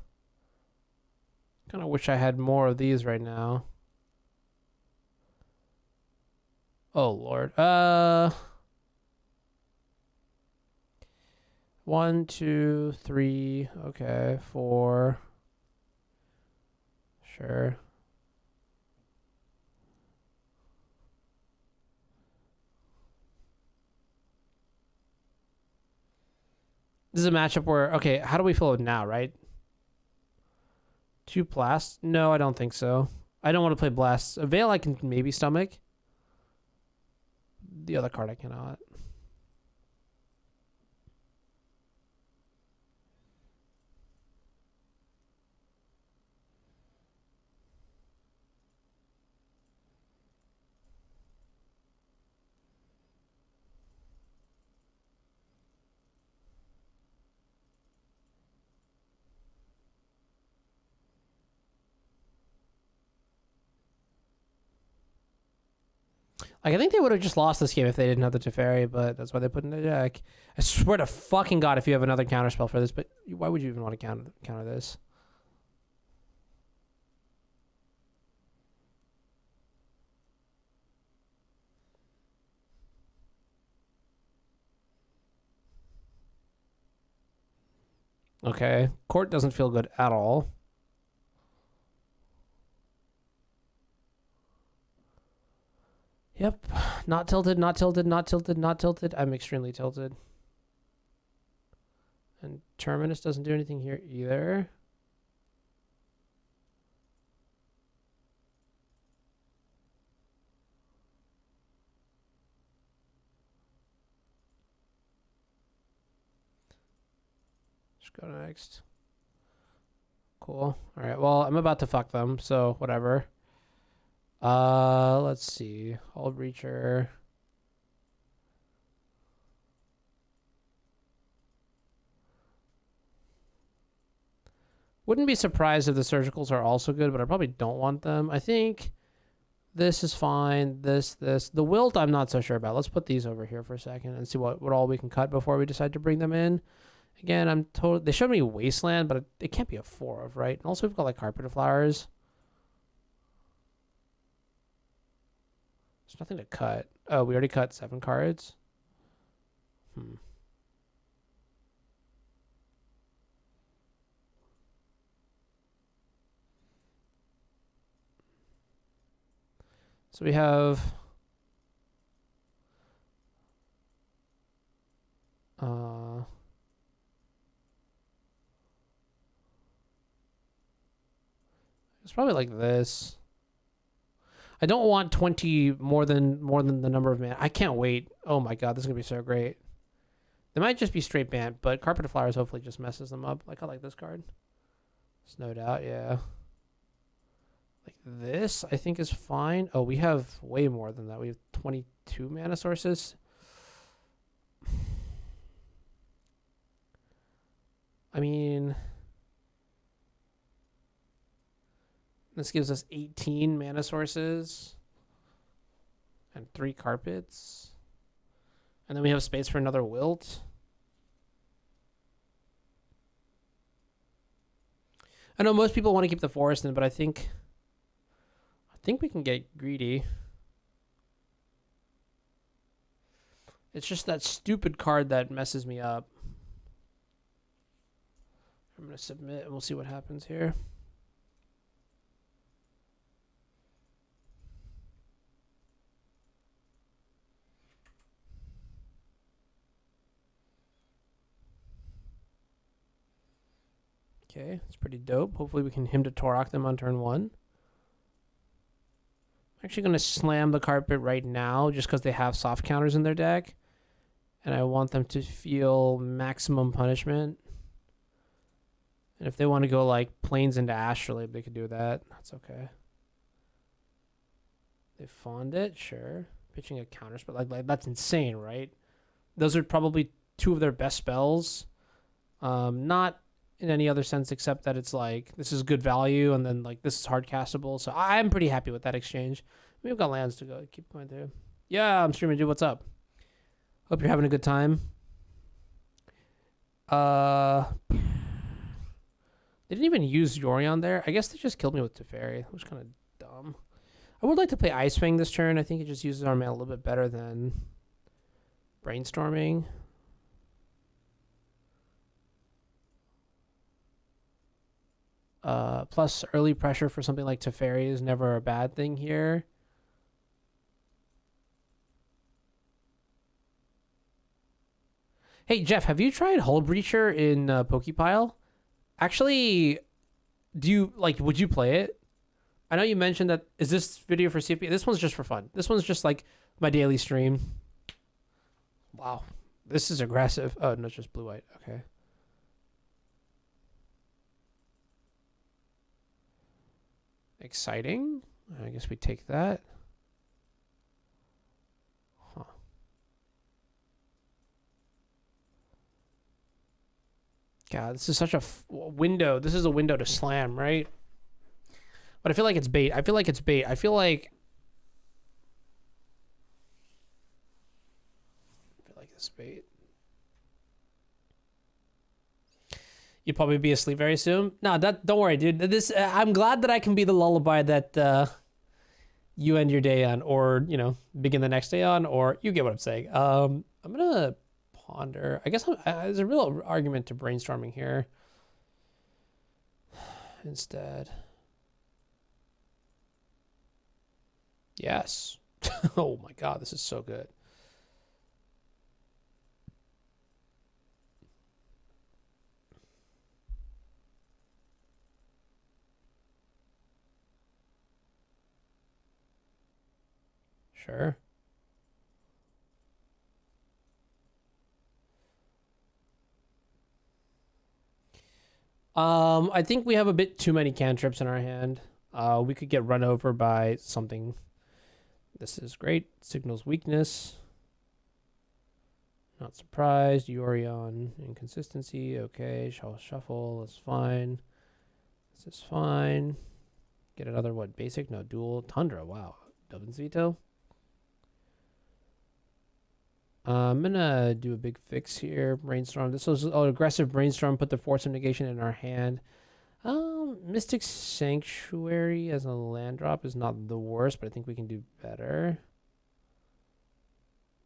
Kind of wish I had more of these right now. Oh, Lord. 1, 2, 3. Okay, 4. Sure. This is a matchup where, okay, how do we feel now, right? 2 blasts? No, I don't think so. I don't want to play blasts. A Veil I can maybe stomach. The other card I cannot. Like, I think they would have just lost this game if they didn't have the Teferi, but that's why they put in the deck. I swear to fucking God if you have another counterspell for this, but why would you even want to counter this? Okay. Court doesn't feel good at all. Yep. Not tilted, not tilted, not tilted, not tilted. I'm extremely tilted. And Terminus doesn't do anything here either. Just go next. Cool. All right. Well, I'm about to fuck them, so whatever. Let's see. Hullbreacher. Wouldn't be surprised if the surgicals are also good, but I probably don't want them. I think this is fine. This. The wilt I'm not so sure about. Let's put these over here for a second and see what all we can cut before we decide to bring them in. Again, I'm told they showed me Wasteland, but it can't be a 4 of, right? And also we've got like Carpet Flowers. There's nothing to cut. Oh, we already cut 7 cards. So we have it's probably like this. I don't want 20 more than the number of mana. I can't wait. Oh my god, this is gonna be so great. They might just be straight banned, but Carpet of Flowers hopefully just messes them up. Like I like this card. Snowed out, yeah. Like this, I think is fine. Oh, we have way more than that. We have 22 mana sources. I mean, this gives us 18 mana sources and 3 carpets. And then we have space for another wilt. I know most people want to keep the forest in, but I think we can get greedy. It's just that stupid card that messes me up. I'm going to submit and we'll see what happens here. Okay, it's pretty dope. Hopefully we can him to Torok them on turn 1. I'm actually going to slam the carpet right now just because they have soft counters in their deck. And I want them to feel maximum punishment. And if they want to go like Plains into Astrolabe, they could do that. That's okay. They fawned it, sure. Pitching a counter spell. Like that's insane, right? Those are probably 2 of their best spells. Not in any other sense except that it's like this is good value and then like this is hard castable. So I'm pretty happy with that exchange. We've got lands to go. Keep going through. Yeah, I'm streaming, dude. What's up? Hope you're having a good time. They didn't even use Yorion there. I guess they just killed me with Teferi. It was kind of dumb. I would like to play Ice Fang this turn. I think it just uses our mana a little bit better than Brainstorming. Plus, early pressure for something like Teferi is never a bad thing here. Hey, Jeff, have you tried Hullbreacher in Pokepile? Actually, would you play it? I know you mentioned that. Is this video for CFP? This one's just for fun. This one's just like my daily stream. Wow. This is aggressive. Oh, no, it's just blue-white. Okay. Exciting. I guess we take that. Huh. God, this is such a window. This is a window to slam, right? But I feel like it's bait. I feel like it's bait. You'd probably be asleep very soon. No, don't worry, dude. I'm glad that I can be the lullaby that you end your day on, or begin the next day on, or you get what I'm saying. I'm gonna ponder. I guess there's a real argument to brainstorming here. instead. Yes. Oh my god, this is so good. Sure. I think we have a bit too many cantrips in our hand. We could get run over by something. This is great. Signals weakness. Not surprised. Yorion inconsistency. Okay. Shuffle. That's fine. This is fine. Get another what? Basic? No, dual. Tundra. Wow. Dovin's Veto. I'm gonna do a big fix here. Brainstorm. This was an aggressive brainstorm. Put the Force of Negation in our hand. Mystic Sanctuary as a land drop is not the worst, but I think we can do better.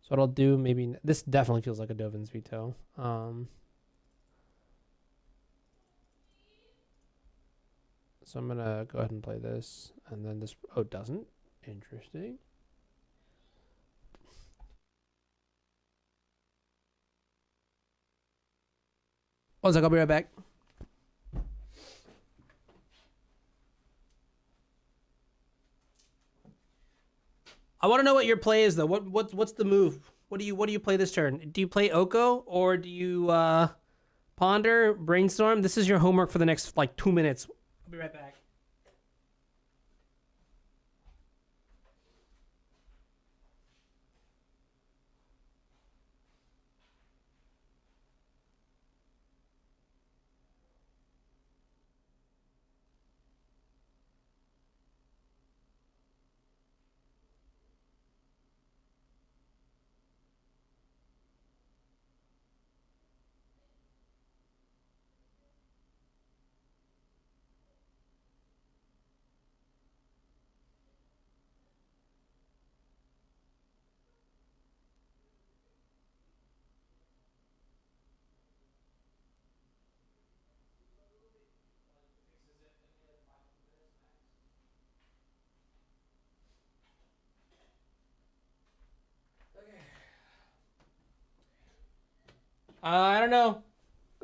So what I'll do, maybe this definitely feels like a Dovin's Veto. So I'm gonna go ahead and play this, and then this. Oh, it doesn't. Interesting. One sec, I'll be right back. I want to know what your play is though. What's the move? What do you play this turn? Do you play Oko or do you ponder, brainstorm? This is your homework for the next like 2 minutes. I'll be right back. I don't know. All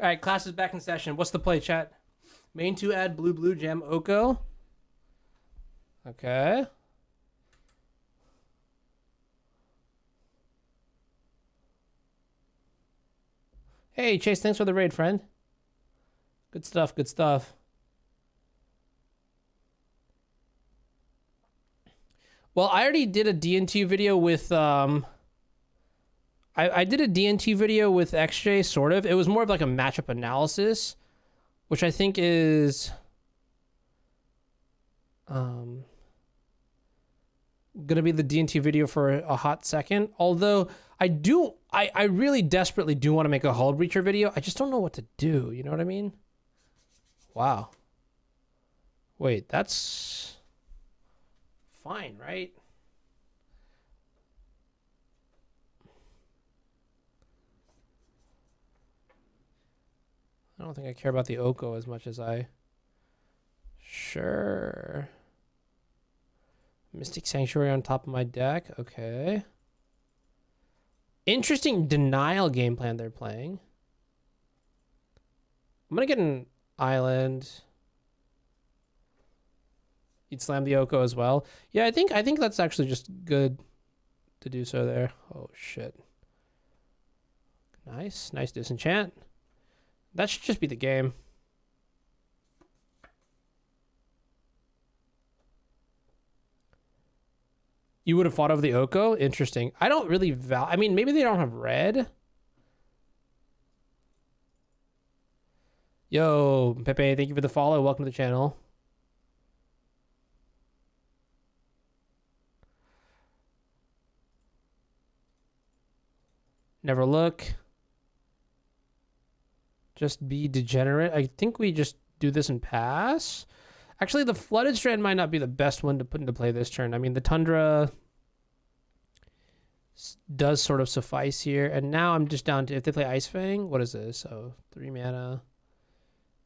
right, class is back in session. What's the play, chat? Main 2 add blue gem Oko. Okay. Hey, Chase, thanks for the raid, friend. Good stuff, good stuff. Well, I already did a DNT video with I did a DNT video with XJ, sort of. It was more of like a matchup analysis, which I think is gonna be the DNT video for a hot second. Although I really desperately do want to make a hullbreacher video. I just don't know what to do. You know what I mean? Wow. Wait, that's fine, right? I don't think I care about the Oko as much as I... Sure. Mystic Sanctuary on top of my deck. Okay. Interesting denial game plan they're playing. I'm going to get an island. You'd slam the Oko as well. Yeah, I think that's actually just good to do so there. Oh, shit. Nice. Nice disenchant. That should just be the game. You would have fought over the Oko? Interesting. I don't really I mean, maybe they don't have red. Yo, Pepe, thank you for the follow. Welcome to the channel. Never look. Just be degenerate. I think we just do this and pass. Actually, the Flooded Strand might not be the best one to put into play this turn. I mean, the Tundra does sort of suffice here. And now I'm just down to, if they play Ice Fang, what is this? Oh, 3 mana.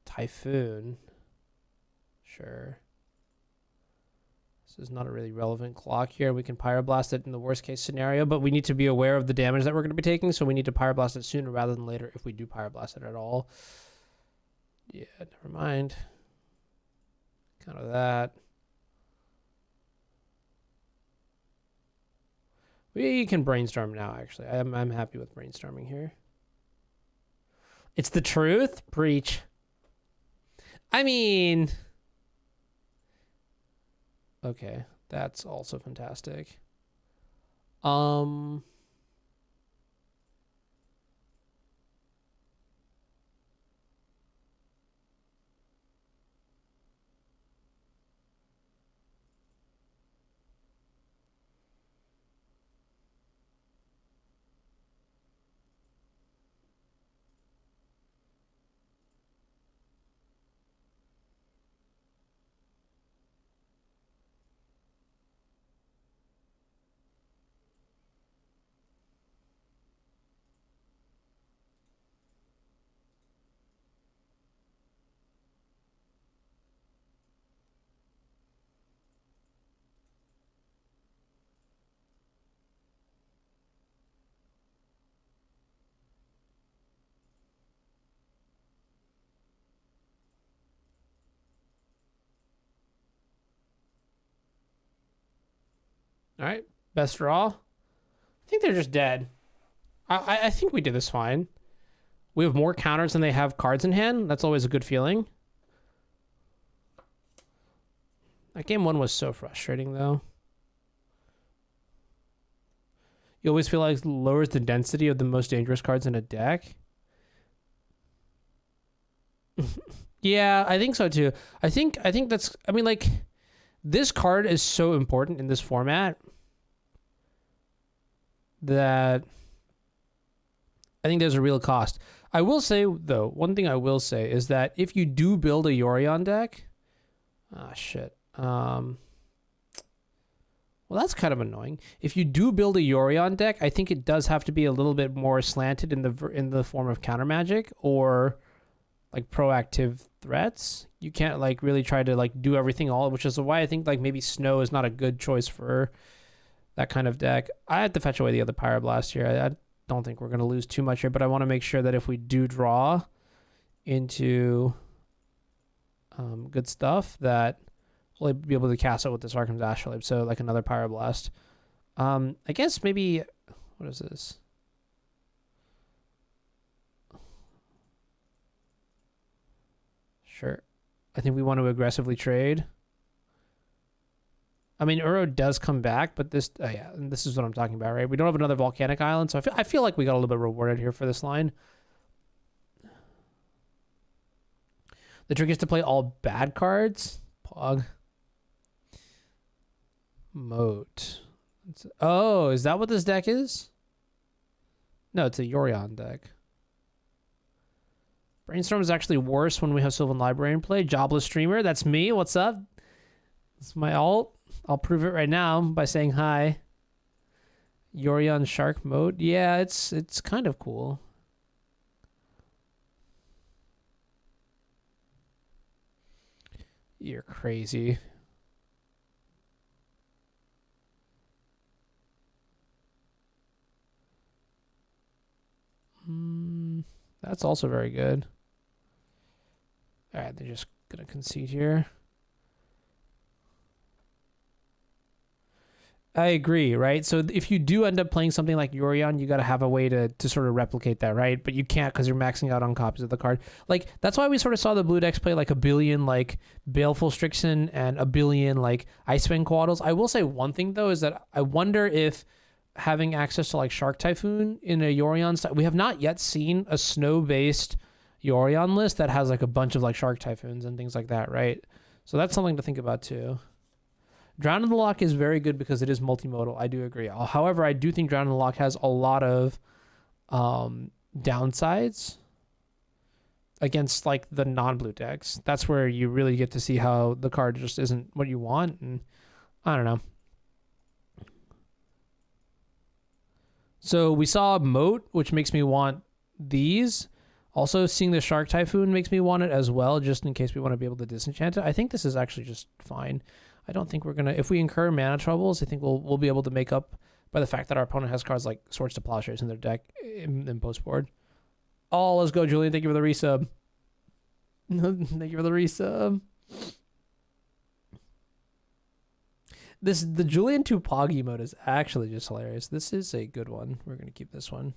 Typhoon. Sure. This is not a really relevant clock here. We can Pyroblast it in the worst case scenario, but we need to be aware of the damage that we're going to be taking, so we need to Pyroblast it sooner rather than later if we do Pyroblast it at all. Yeah, never mind. Kind of that. We can brainstorm now, actually. I'm happy with brainstorming here. It's the truth? Preach. I mean... Okay, that's also fantastic. All right, best draw. I think they're just dead. I think we did this fine. We have more counters than they have cards in hand. That's always a good feeling. That game one was so frustrating, though. You always feel like it lowers the density of the most dangerous cards in a deck. Yeah, I think so too. I think that's... I mean, like, this card is so important in this format that I think there's a real cost. I will say, though, one thing I will say is that if you do build a Yorion deck... Ah, shit. Well, that's kind of annoying. If you do build a Yorion deck, I think it does have to be a little bit more slanted in the form of counter magic or like proactive threats. You can't like really try to like do everything all, which is why I think like maybe Snow is not a good choice for that kind of deck. I had to fetch away the other Pyroblast here. I don't think we're going to lose too much here, but I want to make sure that if we do draw into good stuff, that we'll be able to cast it with this Arkham's Astrolabe. So like another Pyroblast. I guess maybe, what is this? Sure. I think we want to aggressively trade. I mean, Uro does come back, but this, yeah, and this is what I'm talking about, right? We don't have another volcanic island, so I feel like we got a little bit rewarded here for this line. The trick is to play all bad cards. Pog. Moat. Oh, is that what this deck is? No, it's a Yorion deck. Brainstorm is actually worse when we have Sylvan Library in play. Jobless Streamer, that's me. What's up? It's my alt. I'll prove it right now by saying hi. Yorion Shark Mode. Yeah, it's kind of cool. You're crazy. That's also very good. All right, they're just going to concede here. I agree, right? So if you do end up playing something like Yorion, you got to have a way to sort of replicate that, right? But you can't because you're maxing out on copies of the card. Like, that's why we sort of saw the blue decks play like a billion, like, Baleful Strixen and a billion, like, Icewind Quaddles. I will say one thing, though, is that I wonder if having access to, like, Shark Typhoon in a Yorion style... We have not yet seen a snow-based Yorion list that has, like, a bunch of, like, Shark Typhoons and things like that, right? So that's something to think about, too. Drown in the Loch is very good because it is multimodal. I do agree. However, I do think Drown in the Loch has a lot of downsides against like the non-blue decks. That's where you really get to see how the card just isn't what you want. And I don't know. So we saw Moat, which makes me want these. Also, seeing the Shark Typhoon makes me want it as well, just in case we want to be able to disenchant it. I think this is actually just fine. I don't think we're gonna, if we incur mana troubles, I think we'll be able to make up by the fact that our opponent has cards like Swords to Plowshares in their deck in post board. Oh, let's go, Julian. Thank you for the resub. Thank you for the resub. The Julian Tupagi mode is actually just hilarious. This is a good one. We're gonna keep this one.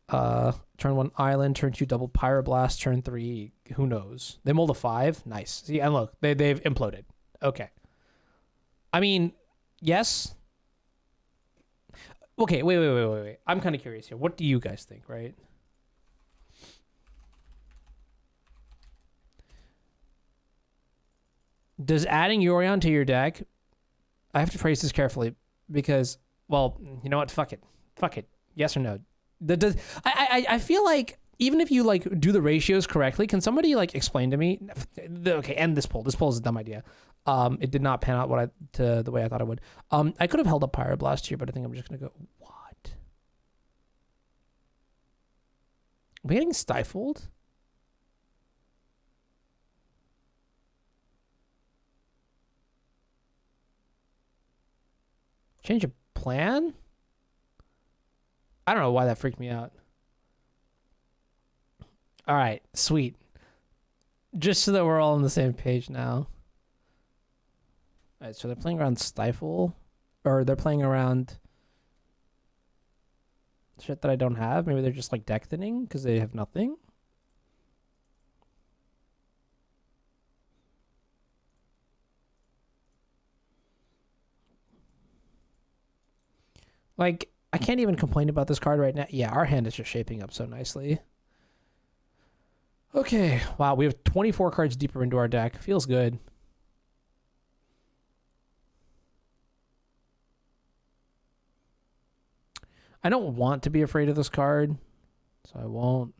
Turn 1 Island, turn 2 double Pyroblast, turn 3 who knows. They mulled a 5. Nice. See, and look, they've imploded. Okay. I mean, yes. Okay, wait. I'm kind of curious here. What do you guys think, right? Does adding Yorion to your deck, I have to phrase this carefully because, well, you know what? Fuck it. Yes or no? I feel like even if you like do the ratios correctly, can somebody like explain to me? Okay, end this poll. This poll is a dumb idea. It did not pan out the way I thought it would. I could have held up Pyroblast here, but I think I'm just gonna go. What? Am I getting stifled? Change of plan? I don't know why that freaked me out. All right, sweet. Just so that we're all on the same page now. All right, so they're playing around Stifle, or they're playing around shit that I don't have. Maybe they're just like deck thinning because they have nothing. Like, I can't even complain about this card right now. Yeah, our hand is just shaping up so nicely. Okay. Wow, we have 24 cards deeper into our deck. Feels good. I don't want to be afraid of this card, so I won't.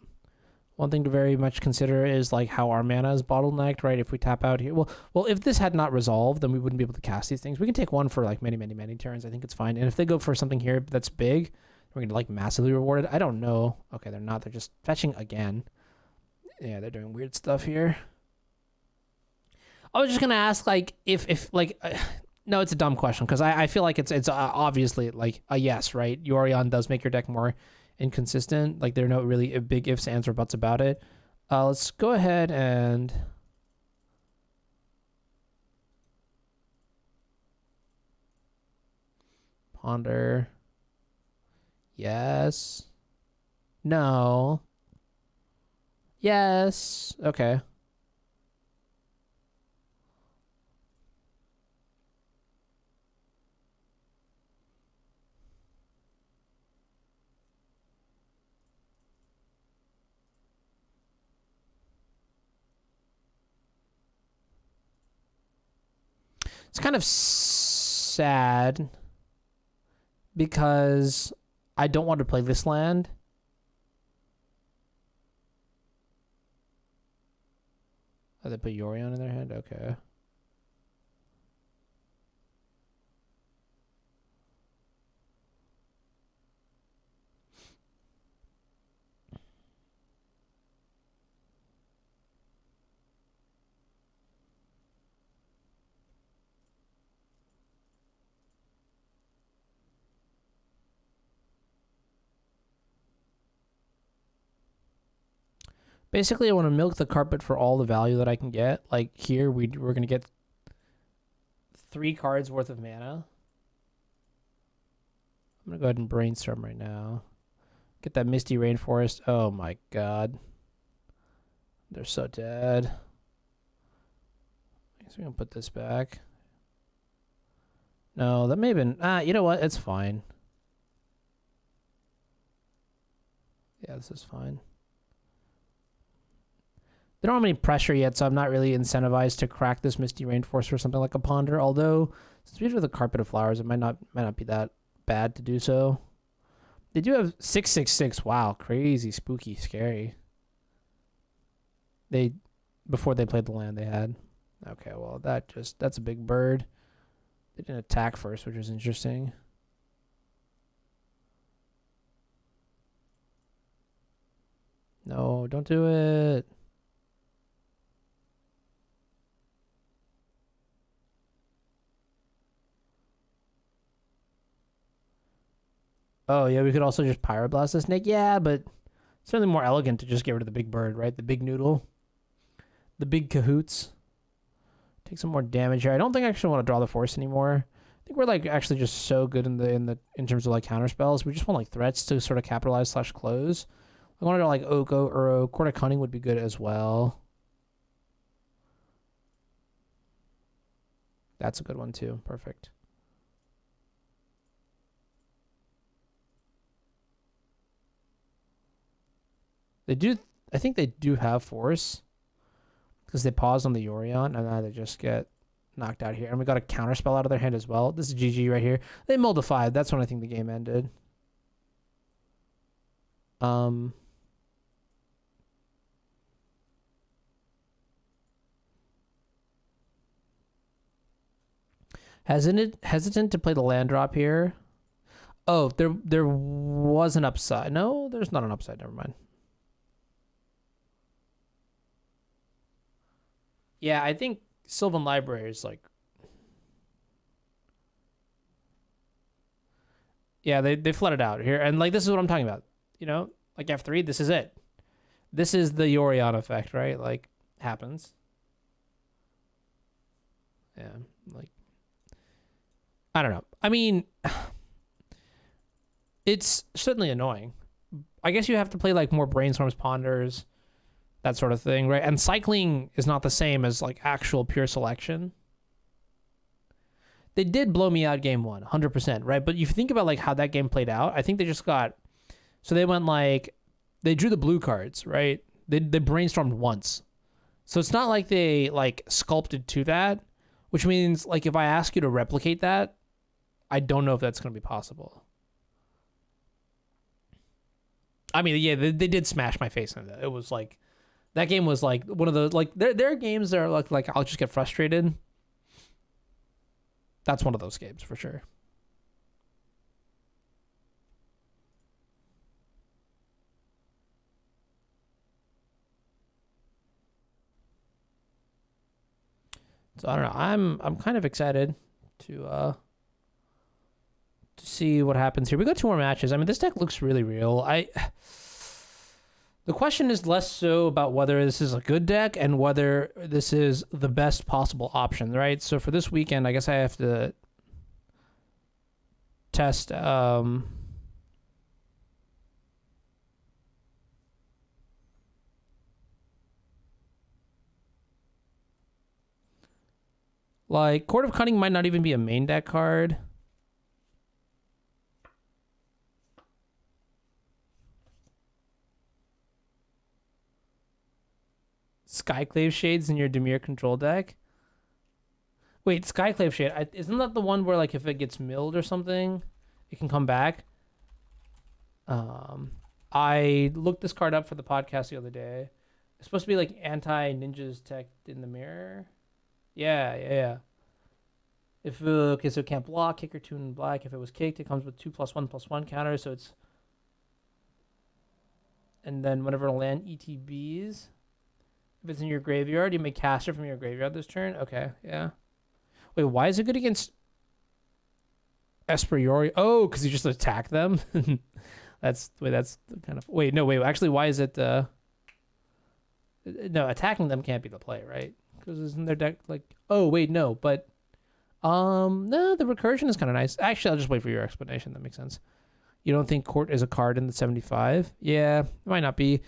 One thing to very much consider is like how our mana is bottlenecked, right? If we tap out here, well, if this had not resolved, then we wouldn't be able to cast these things. We can take one for like many turns. I think it's fine. And if they go for something here that's big, we're gonna like massively reward it. I don't know. Okay, they're not. They're just fetching again. Yeah, they're doing weird stuff here. I was just gonna ask like if like. No, it's a dumb question because I feel like it's obviously like a yes, right? Yorion does make your deck more inconsistent. Like there are no really big ifs, ands, or buts about it. Let's go ahead and ponder. Yes. No. Yes. Okay. It's kind of sad because I don't want to play this land. Oh, they put Yorion in their hand? Okay. Basically, I want to milk the carpet for all the value that I can get. Like here, we're going to get 3 cards worth of mana. I'm going to go ahead and brainstorm right now. Get that Misty Rainforest. Oh my god. They're so dead. I guess we're going to put this back. No, that may have been... you know what? It's fine. Yeah, this is fine. They don't have any pressure yet, so I'm not really incentivized to crack this Misty Rainforest or something like a Ponder. Although, since we have the Carpet of Flowers, it might not be that bad to do so. They do have 6/6/6. Wow, crazy, spooky, scary. Before they played the land they had. Okay, well that's a big bird. They didn't attack first, which was interesting. No, don't do it. Oh, yeah, we could also just Pyroblast the snake. Yeah, but it's certainly more elegant to just get rid of the big bird, right? The big noodle. The big cahoots. Take some more damage here. I don't think I actually want to draw the force anymore. I think we're like actually just so good in terms of like counter spells. We just want like threats to sort of capitalize / close. I wanted to like Oko, Uro, Court of Cunning would be good as well. That's a good one too. Perfect. They do. I think they do have force because they pause on the Yorion and then they just get knocked out here. And we got a counter spell out of their hand as well. This is GG right here. They mulled a 5. That's when I think the game ended. Hesitant to play the land drop here. Oh, there was an upside. No, there's not an upside. Never mind. Yeah, I think Sylvan Library is like... Yeah, they flooded out here. And like this is what I'm talking about. You know? Like F3, this is it. This is the Yorion effect, right? Like, happens. Yeah, like... I don't know. I mean... It's certainly annoying. I guess you have to play like more Brainstorms, Ponders, that sort of thing, right? And cycling is not the same as like actual pure selection. They did blow me out game 1, 100%, right? But you think about like how that game played out, I think they just got... So they went like... They drew the blue cards, right? They brainstormed once. So it's not like they like sculpted to that, which means like if I ask you to replicate that, I don't know if that's going to be possible. I mean, yeah, they did smash my face into that. It was like, that game was like one of those, like, there are games that are like I'll just get frustrated. That's one of those games for sure. So I don't know. I'm kind of excited to see what happens here. We got 2 more matches. I mean, this deck looks really real. The question is less so about whether this is a good deck and whether this is the best possible option, right? So for this weekend, I guess I have to test like Court of Cunning might not even be a main deck card. Skyclave Shades in your Dimir control deck. Wait, Skyclave Shade, isn't that the one where like if it gets milled or something, it can come back? I looked this card up for the podcast the other day. It's supposed to be like anti-ninjas tech in the mirror. Yeah. If okay, so it can't block, kick or tune black. If it was kicked, it comes with 2+1/+1 counter. So it's, and then whenever it land ETBs, if it's in your graveyard, you may cast it from your graveyard this turn. Okay, yeah. Wait, why is it good against Espriori? Oh, because you just attack them. That's kind of actually, why is it? No, attacking them can't be the play, right? Because isn't their deck like? Oh wait, no, but no, the recursion is kind of nice. Actually, I'll just wait for your explanation. That makes sense. You don't think Court is a card in the 75? Yeah, it might not be.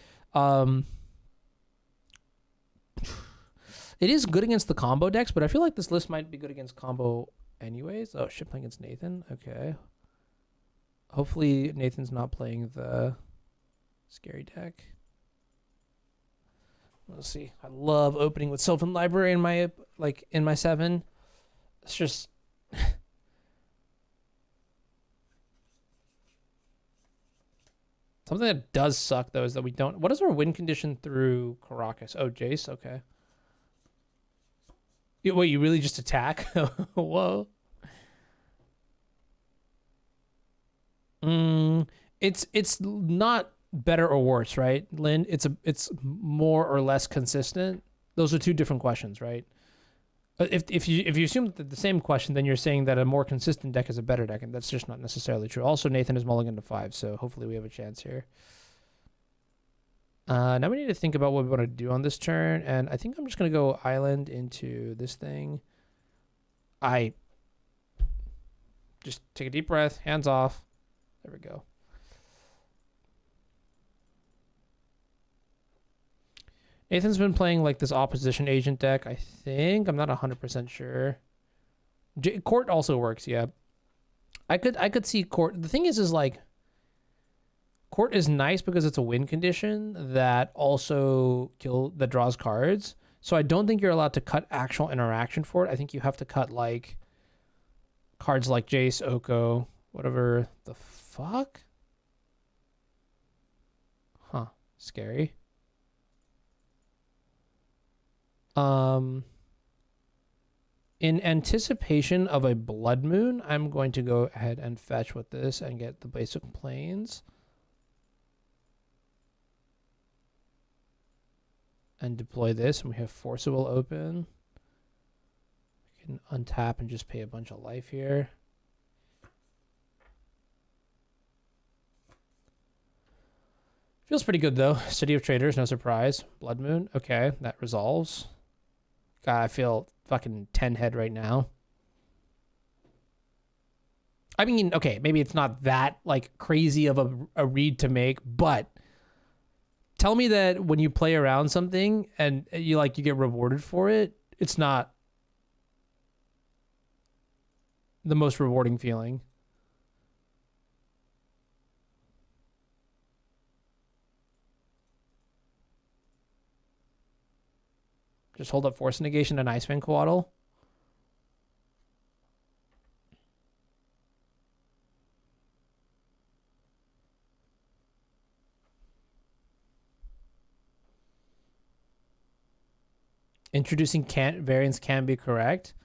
It is good against the combo decks, but I feel like this list might be good against combo anyways. Oh, shit, playing against Nathan. Okay. Hopefully Nathan's not playing the scary deck. Let's see. I love opening with Sylvan Library in my 7. It's just something that does suck though is that we don't. What is our win condition through Caracas? Oh, Jace. Okay. Wait, you really just attack? Whoa. It's not better or worse, right, Lynn? It's more or less consistent. Those are two different questions, right? If you assume that the same question, then you're saying that a more consistent deck is a better deck, and that's just not necessarily true. Also, Nathan is mulligan to 5, so hopefully we have a chance here. Now we need to think about what we want to do on this turn, and I think I'm just gonna go island into this thing. I just take a deep breath, hands off. There we go. Nathan's been playing like this opposition agent deck, I think. I'm not 100% sure. Court also works, yeah. I could see Court. The thing is like Court is nice because it's a win condition that also that draws cards. So I don't think you're allowed to cut actual interaction for it. I think you have to cut like cards like Jace, Oko, whatever the fuck. Huh. Scary. In anticipation of a blood moon, I'm going to go ahead and fetch with this and get the basic planes. And deploy this, and we have Forcible open. We can untap and just pay a bunch of life here. Feels pretty good though. City of Traders, no surprise. Blood Moon, okay, that resolves. God, I feel fucking 10 head right now. I mean, okay, maybe it's not that like crazy of a read to make, but tell me that when you play around something and you get rewarded for it, it's not the most rewarding feeling. Just hold up Force Negation and Iceman Coatl. Introducing variants can be correct.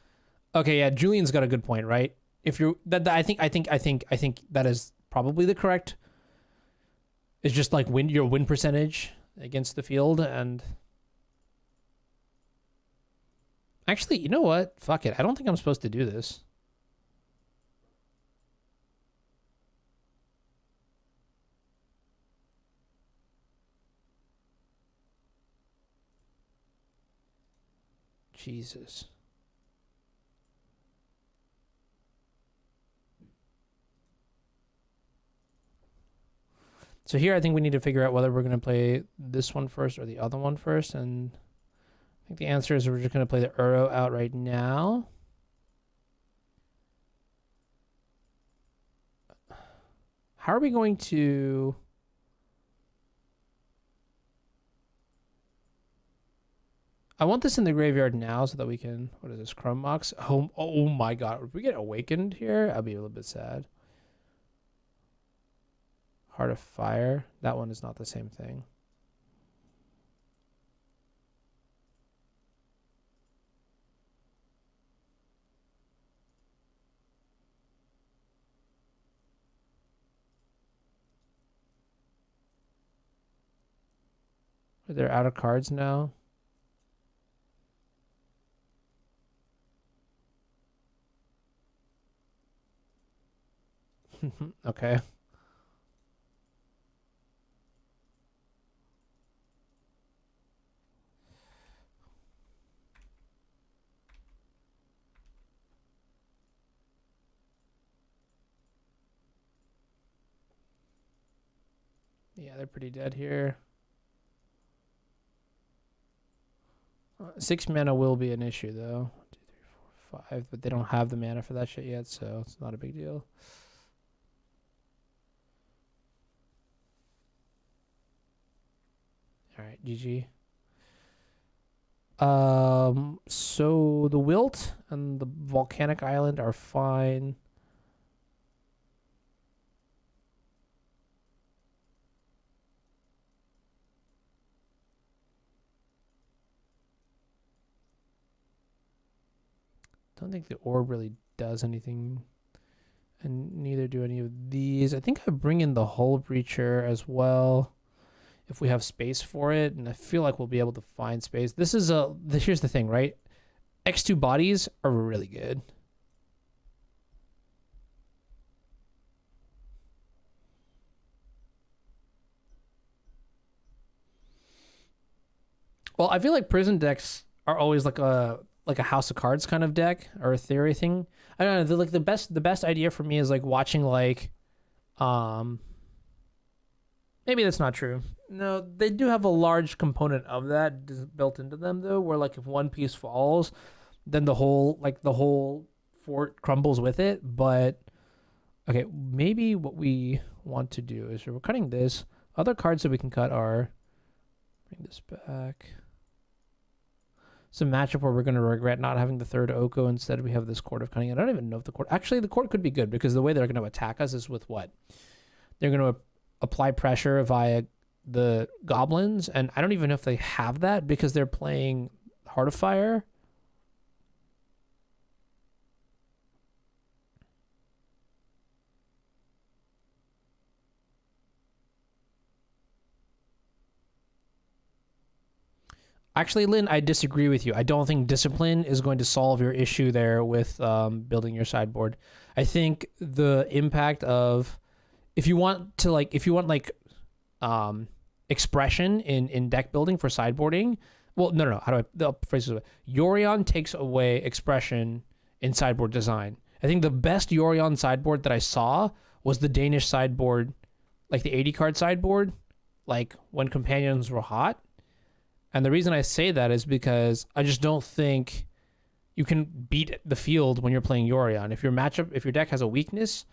Okay, yeah, Julian's got a good point, right? If you're I think that is probably the correct. It's just like your win percentage against the field. And actually, you know what? Fuck it. I don't think I'm supposed to do this. Jesus. So here I think we need to figure out whether we're going to play this one first or the other one first. And I think the answer is we're just going to play the Uro out right now. How are we going to... I want this in the graveyard now so that we can... What is this? Chrome Mox? Oh my god. If we get awakened here, I'll be a little bit sad. Heart of Fire. That one is not the same thing. They're out of cards now. Okay. Yeah, they're pretty dead here. 6 mana will be an issue though. 1, 2, 3, 4, 5, but they don't have the mana for that shit yet, so it's not a big deal. All right, GG. So the Wilt and the Volcanic Island are fine. Don't think the orb really does anything, and neither do any of these. I think I bring in the Hullbreacher as well. if we have space for it, and I feel like we'll be able to find space. Here's the thing, right? X2 bodies are really good. Well, I feel like prison decks are always like a House of Cards kind of deck or a theory thing. I don't know. The best idea for me is like watching like, maybe that's not true. No, they do have a large component of that built into them though, where like if one piece falls, then the whole fort crumbles with it. But okay, maybe what we want to do is we're cutting this. Other cards that we can cut are bring this back. It's a matchup where we're going to regret not having the third Oko. Instead, we have this Court of Cunning. I don't even know if the Court... Actually, the Court could be good because the way they're going to attack us is with what? They're going to apply pressure via the Goblins, and I don't even know if they have that because they're playing Heart of Fire. Actually, Lynn, I disagree with you. I don't think discipline is going to solve your issue there with building your sideboard. I think the impact of if you want expression in deck building for sideboarding. Well, no. How do I'll phrase it? Yorion takes away expression in sideboard design. I think the best Yorion sideboard that I saw was the Danish sideboard, like the 80 card sideboard, like when companions were hot. And the reason I say that is because I just don't think you can beat the field when you're playing Yorion. If your deck has a weakness,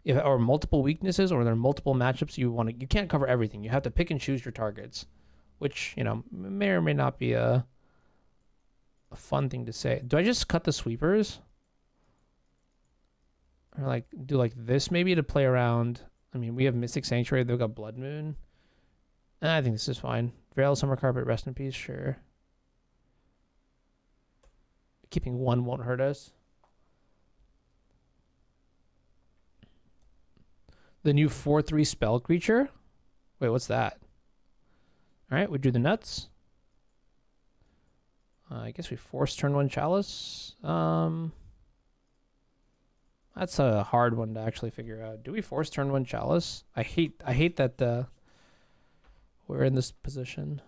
or multiple weaknesses, or there are multiple matchups you can't cover everything. You have to pick and choose your targets, which may or may not be a fun thing to say. Do I just cut the sweepers, or like do like this maybe to play around? I mean, we have Mystic Sanctuary. They've got Blood Moon. I think this is fine. Veil, Summer Carpet, rest in peace, sure. Keeping one won't hurt us. The new 4/3 spell creature? Wait, what's that? Alright, we drew the nuts. I guess we force turn 1 Chalice. That's a hard one to actually figure out. Do we force turn 1 Chalice? I hate that we're in this position.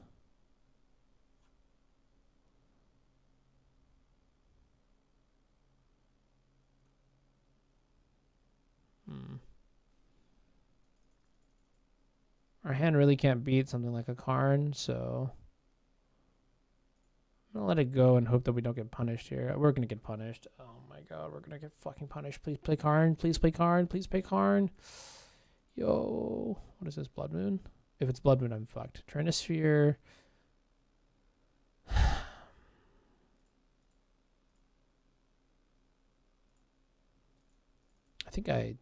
Our hand really can't beat something like a Karn, so I'm gonna let it go and hope that we don't get punished here. We're gonna get punished. Oh my god, we're gonna get fucking punished. Please play Karn. Please play Karn. Please play Karn. Yo, what is this? Blood Moon? If it's Blood Moon, I'm fucked. Trinisphere. I think I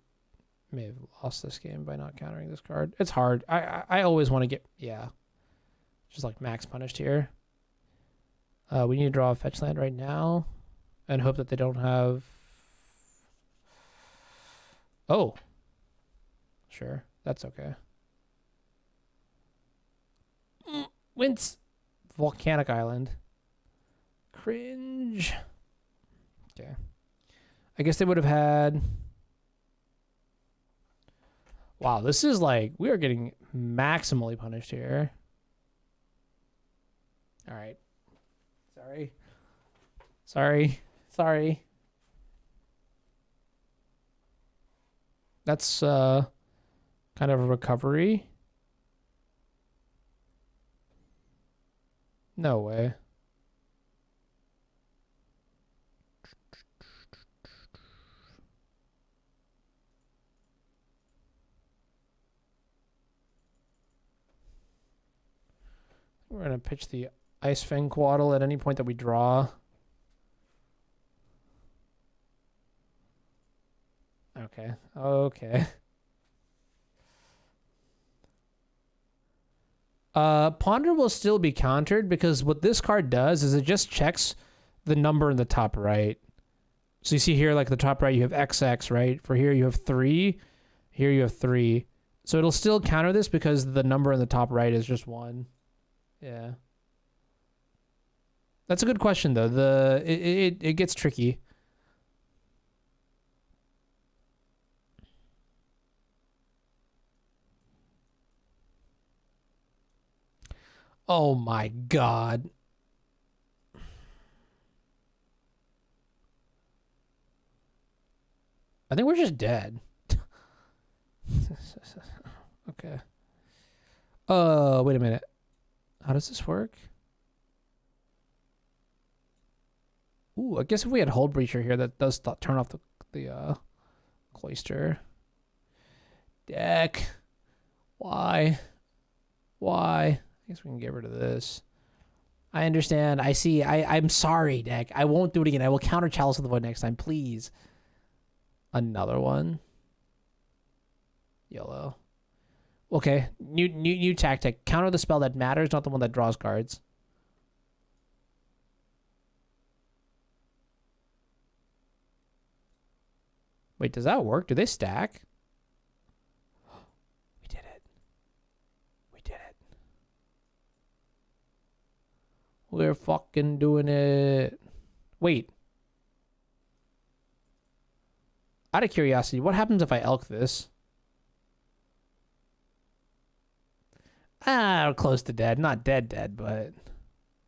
may have lost this game by not countering this card. It's hard. I always want to get... Yeah. Just like max punished here. We need to draw a fetch land right now. And hope that they don't have... Oh. Sure. That's okay. Wince. Volcanic Island. Cringe. Okay. I guess they would have had... Wow, this is like... We are getting maximally punished here. Alright. Sorry. That's kind of a recovery. No way. We're going to pitch the Ice Fang Quaddle at any point that we draw. Okay. Ponder will still be countered because what this card does is it just checks the number in the top right. So you see here, like the top right, you have XX, right? For here, you have 3. Here you have 3. So it'll still counter this because the number in the top right is just 1. Yeah. That's a good question though. It gets tricky. Oh my god. I think we're just dead. Okay. Wait a minute. How does this work? Ooh, I guess if we had hullbreacher here, that does turn off the cloister. Deck. Why? I guess we can get rid of this. I understand. I see. I'm sorry, deck. I won't do it again. I will counter Chalice of the Void next time, please. Another one. Yellow. Okay. New tactic. Counter the spell that matters, not the one that draws cards. Wait, does that work? Do they stack? We did it. We did it. We're fucking doing it. Wait. Out of curiosity, what happens if I elk this? We're close to dead. Not dead, but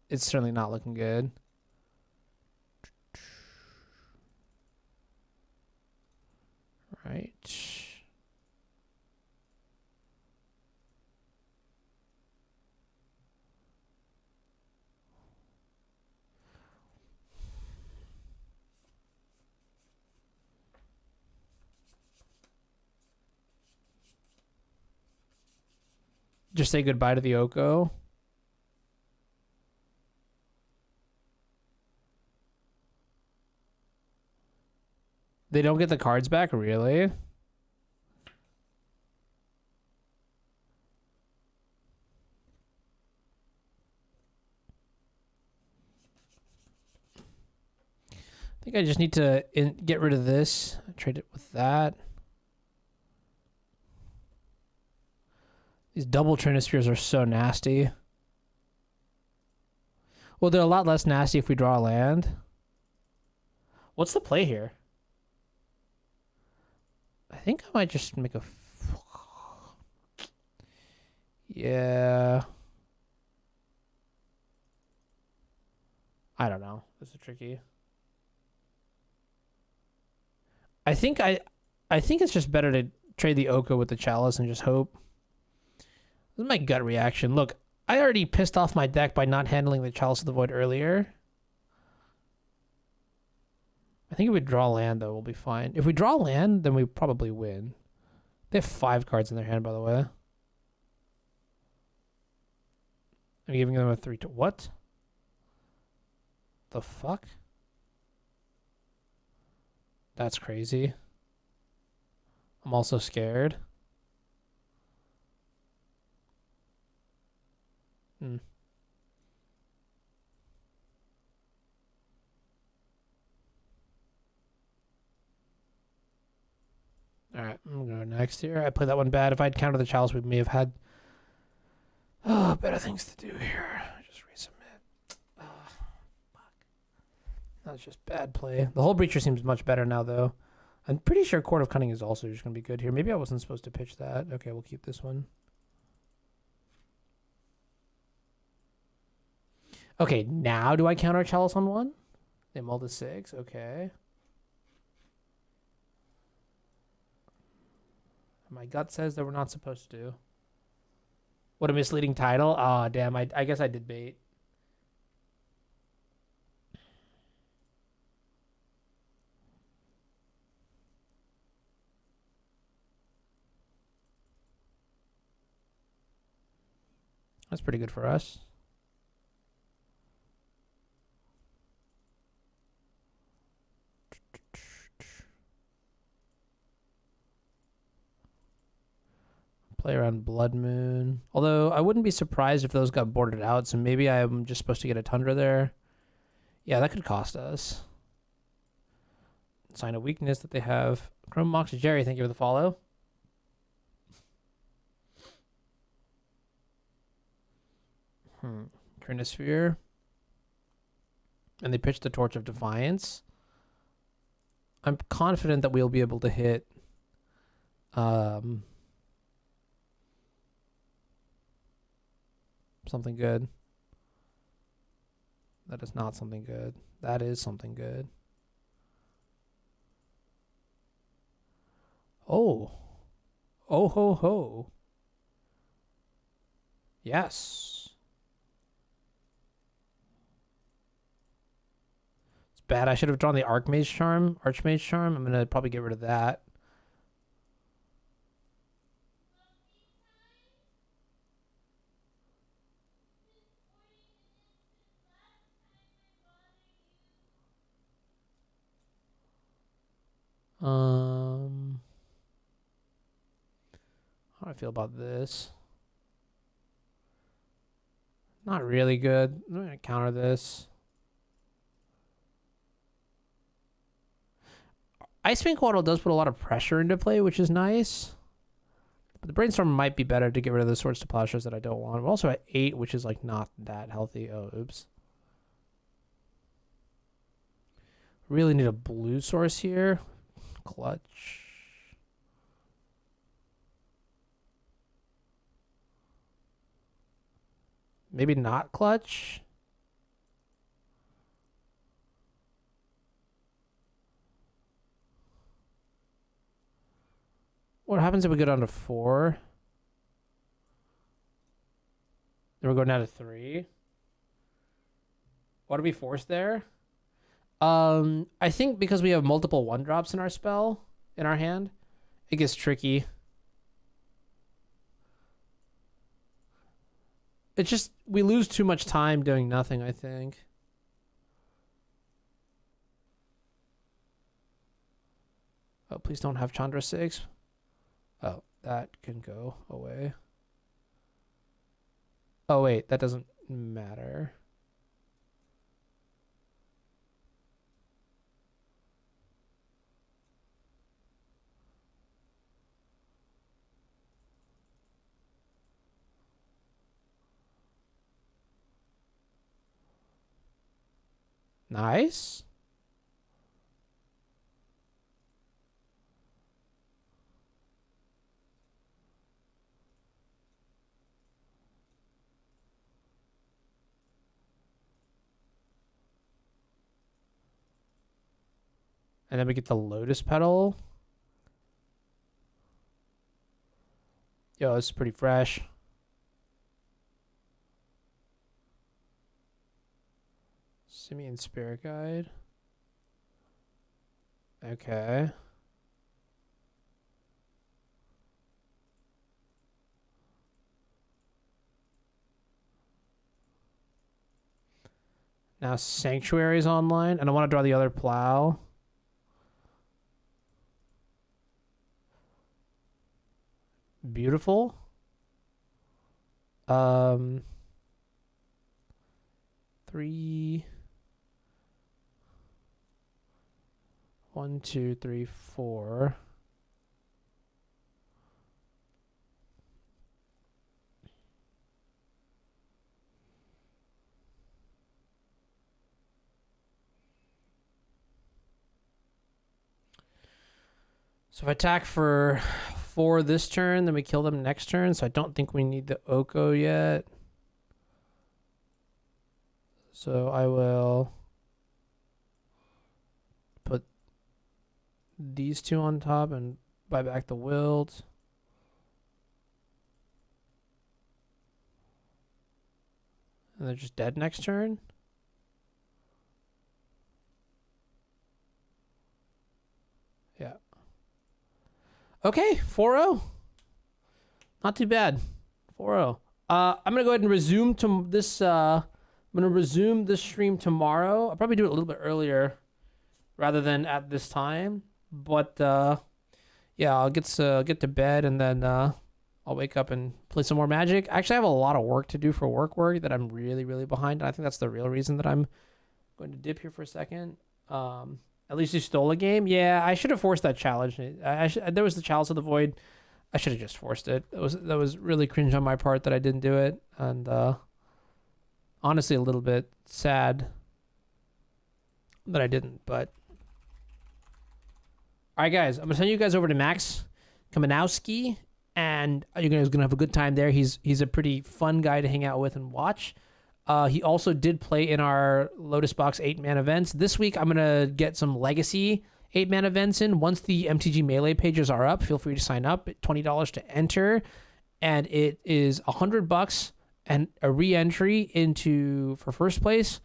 it's certainly not looking good. Right. Just say goodbye to the Oko. They don't get the cards back, really? I think I just need to get rid of this. Trade it with that. These double Trinispheres are so nasty. Well, they're a lot less nasty if we draw a land. What's the play here? I think I might just make a... Yeah. I don't know. This is tricky. I think it's just better to trade the Oko with the Chalice and just hope. This is my gut reaction. Look, I already pissed off my deck by not handling the Chalice of the Void earlier. I think if we draw land, though, we'll be fine. If we draw land, then we probably win. They have 5 cards in their hand, by the way. I'm giving them a 3 to... What? The fuck? That's crazy. I'm also scared. Alright, I'm gonna go next here. I played that one bad. If I'd countered the Chalice, we may have had better things to do here. Just resubmit. Fuck. That was just bad play. The hullbreacher seems much better now, though. I'm pretty sure Court of Cunning is also just gonna be good here. Maybe I wasn't supposed to pitch that. Okay, we'll keep this one. Okay, now do I counter Chalice on 1? They mull to 6. Okay. My gut says that we're not supposed to. What a misleading title. Ah, damn. I guess I did bait. That's pretty good for us. Play around Blood Moon. Although, I wouldn't be surprised if those got boarded out, so maybe I'm just supposed to get a Tundra there. Yeah, that could cost us. Sign of weakness that they have. Chrome Mox Jerry, thank you for the follow. Trinisphere. And they pitched the Torch of Defiance. I'm confident that we'll be able to hit something good. That is not something good. That is something good. Oh. Oh ho ho. Yes. It's bad. I should have drawn the Archmage Charm. I'm gonna probably get rid of that. How do I feel about this? Not really good. I'm gonna counter this. Icewind Coatl does put a lot of pressure into play, which is nice. But the Brainstorm might be better to get rid of the Swords to Plowshares that I don't want. I'm also at 8, which is like not that healthy. Oh, oops. Really need a blue source here. Clutch. Maybe not clutch. What happens if we go down to 4? Then we're going down to 3. What are we forced there? I think because we have multiple 1-drops in our spell, in our hand, it gets tricky. It's just, we lose too much time doing nothing, I think. Oh, please don't have Chandra 6. Oh, that can go away. Oh, wait, that doesn't matter. Nice. And then we get the Lotus Petal. Yo, this is pretty fresh. Simian Spirit Guide. Okay. Now Sanctuary's online, and I want to draw the other plow. Beautiful. 3. 1, 2, 3, 4. So if I attack for 4 this turn, then we kill them next turn. So I don't think we need the Oko yet. So I will put these 2 on top and buy back the Wild. And they're just dead next turn. Yeah. Okay, 4-0. Not too bad. 4-0. I'm gonna go ahead and resume to this. I'm gonna resume this stream tomorrow. I'll probably do it a little bit earlier, rather than at this time. But yeah, I'll get to bed and then I'll wake up and play some more Magic. Actually, I have a lot of work to do for work that I'm really behind. And I think that's the real reason that I'm going to dip here for a second. At least you stole a game. Yeah, I should have forced that challenge. There was the Chalice of the Void. I should have just forced it. That was really cringe on my part that I didn't do it. And honestly a little bit sad that I didn't. But all right, guys, I'm gonna send you guys over to Max Kamenowski, and you guys are gonna have a good time there. He's a pretty fun guy to hang out with and watch. He also did play in our Lotus Box 8-man events. This week, I'm gonna get some Legacy 8-man events in. Once the MTG Melee pages are up, feel free to sign up at $20 to enter, and it is $100 and a re-entry for first place,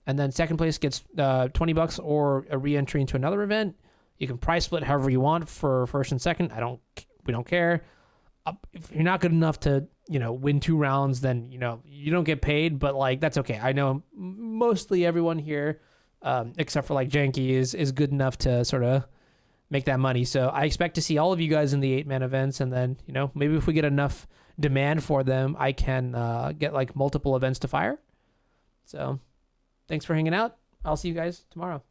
and then second place gets $20 or a re-entry into another event. You can price split however you want for first and second. We don't care. If you're not good enough to, win 2 rounds, then, you don't get paid, but like, that's okay. I know mostly everyone here, except for like Janky is good enough to sort of make that money. So I expect to see all of you guys in the 8-man events. And then, maybe if we get enough demand for them, I can get like multiple events to fire. So thanks for hanging out. I'll see you guys tomorrow.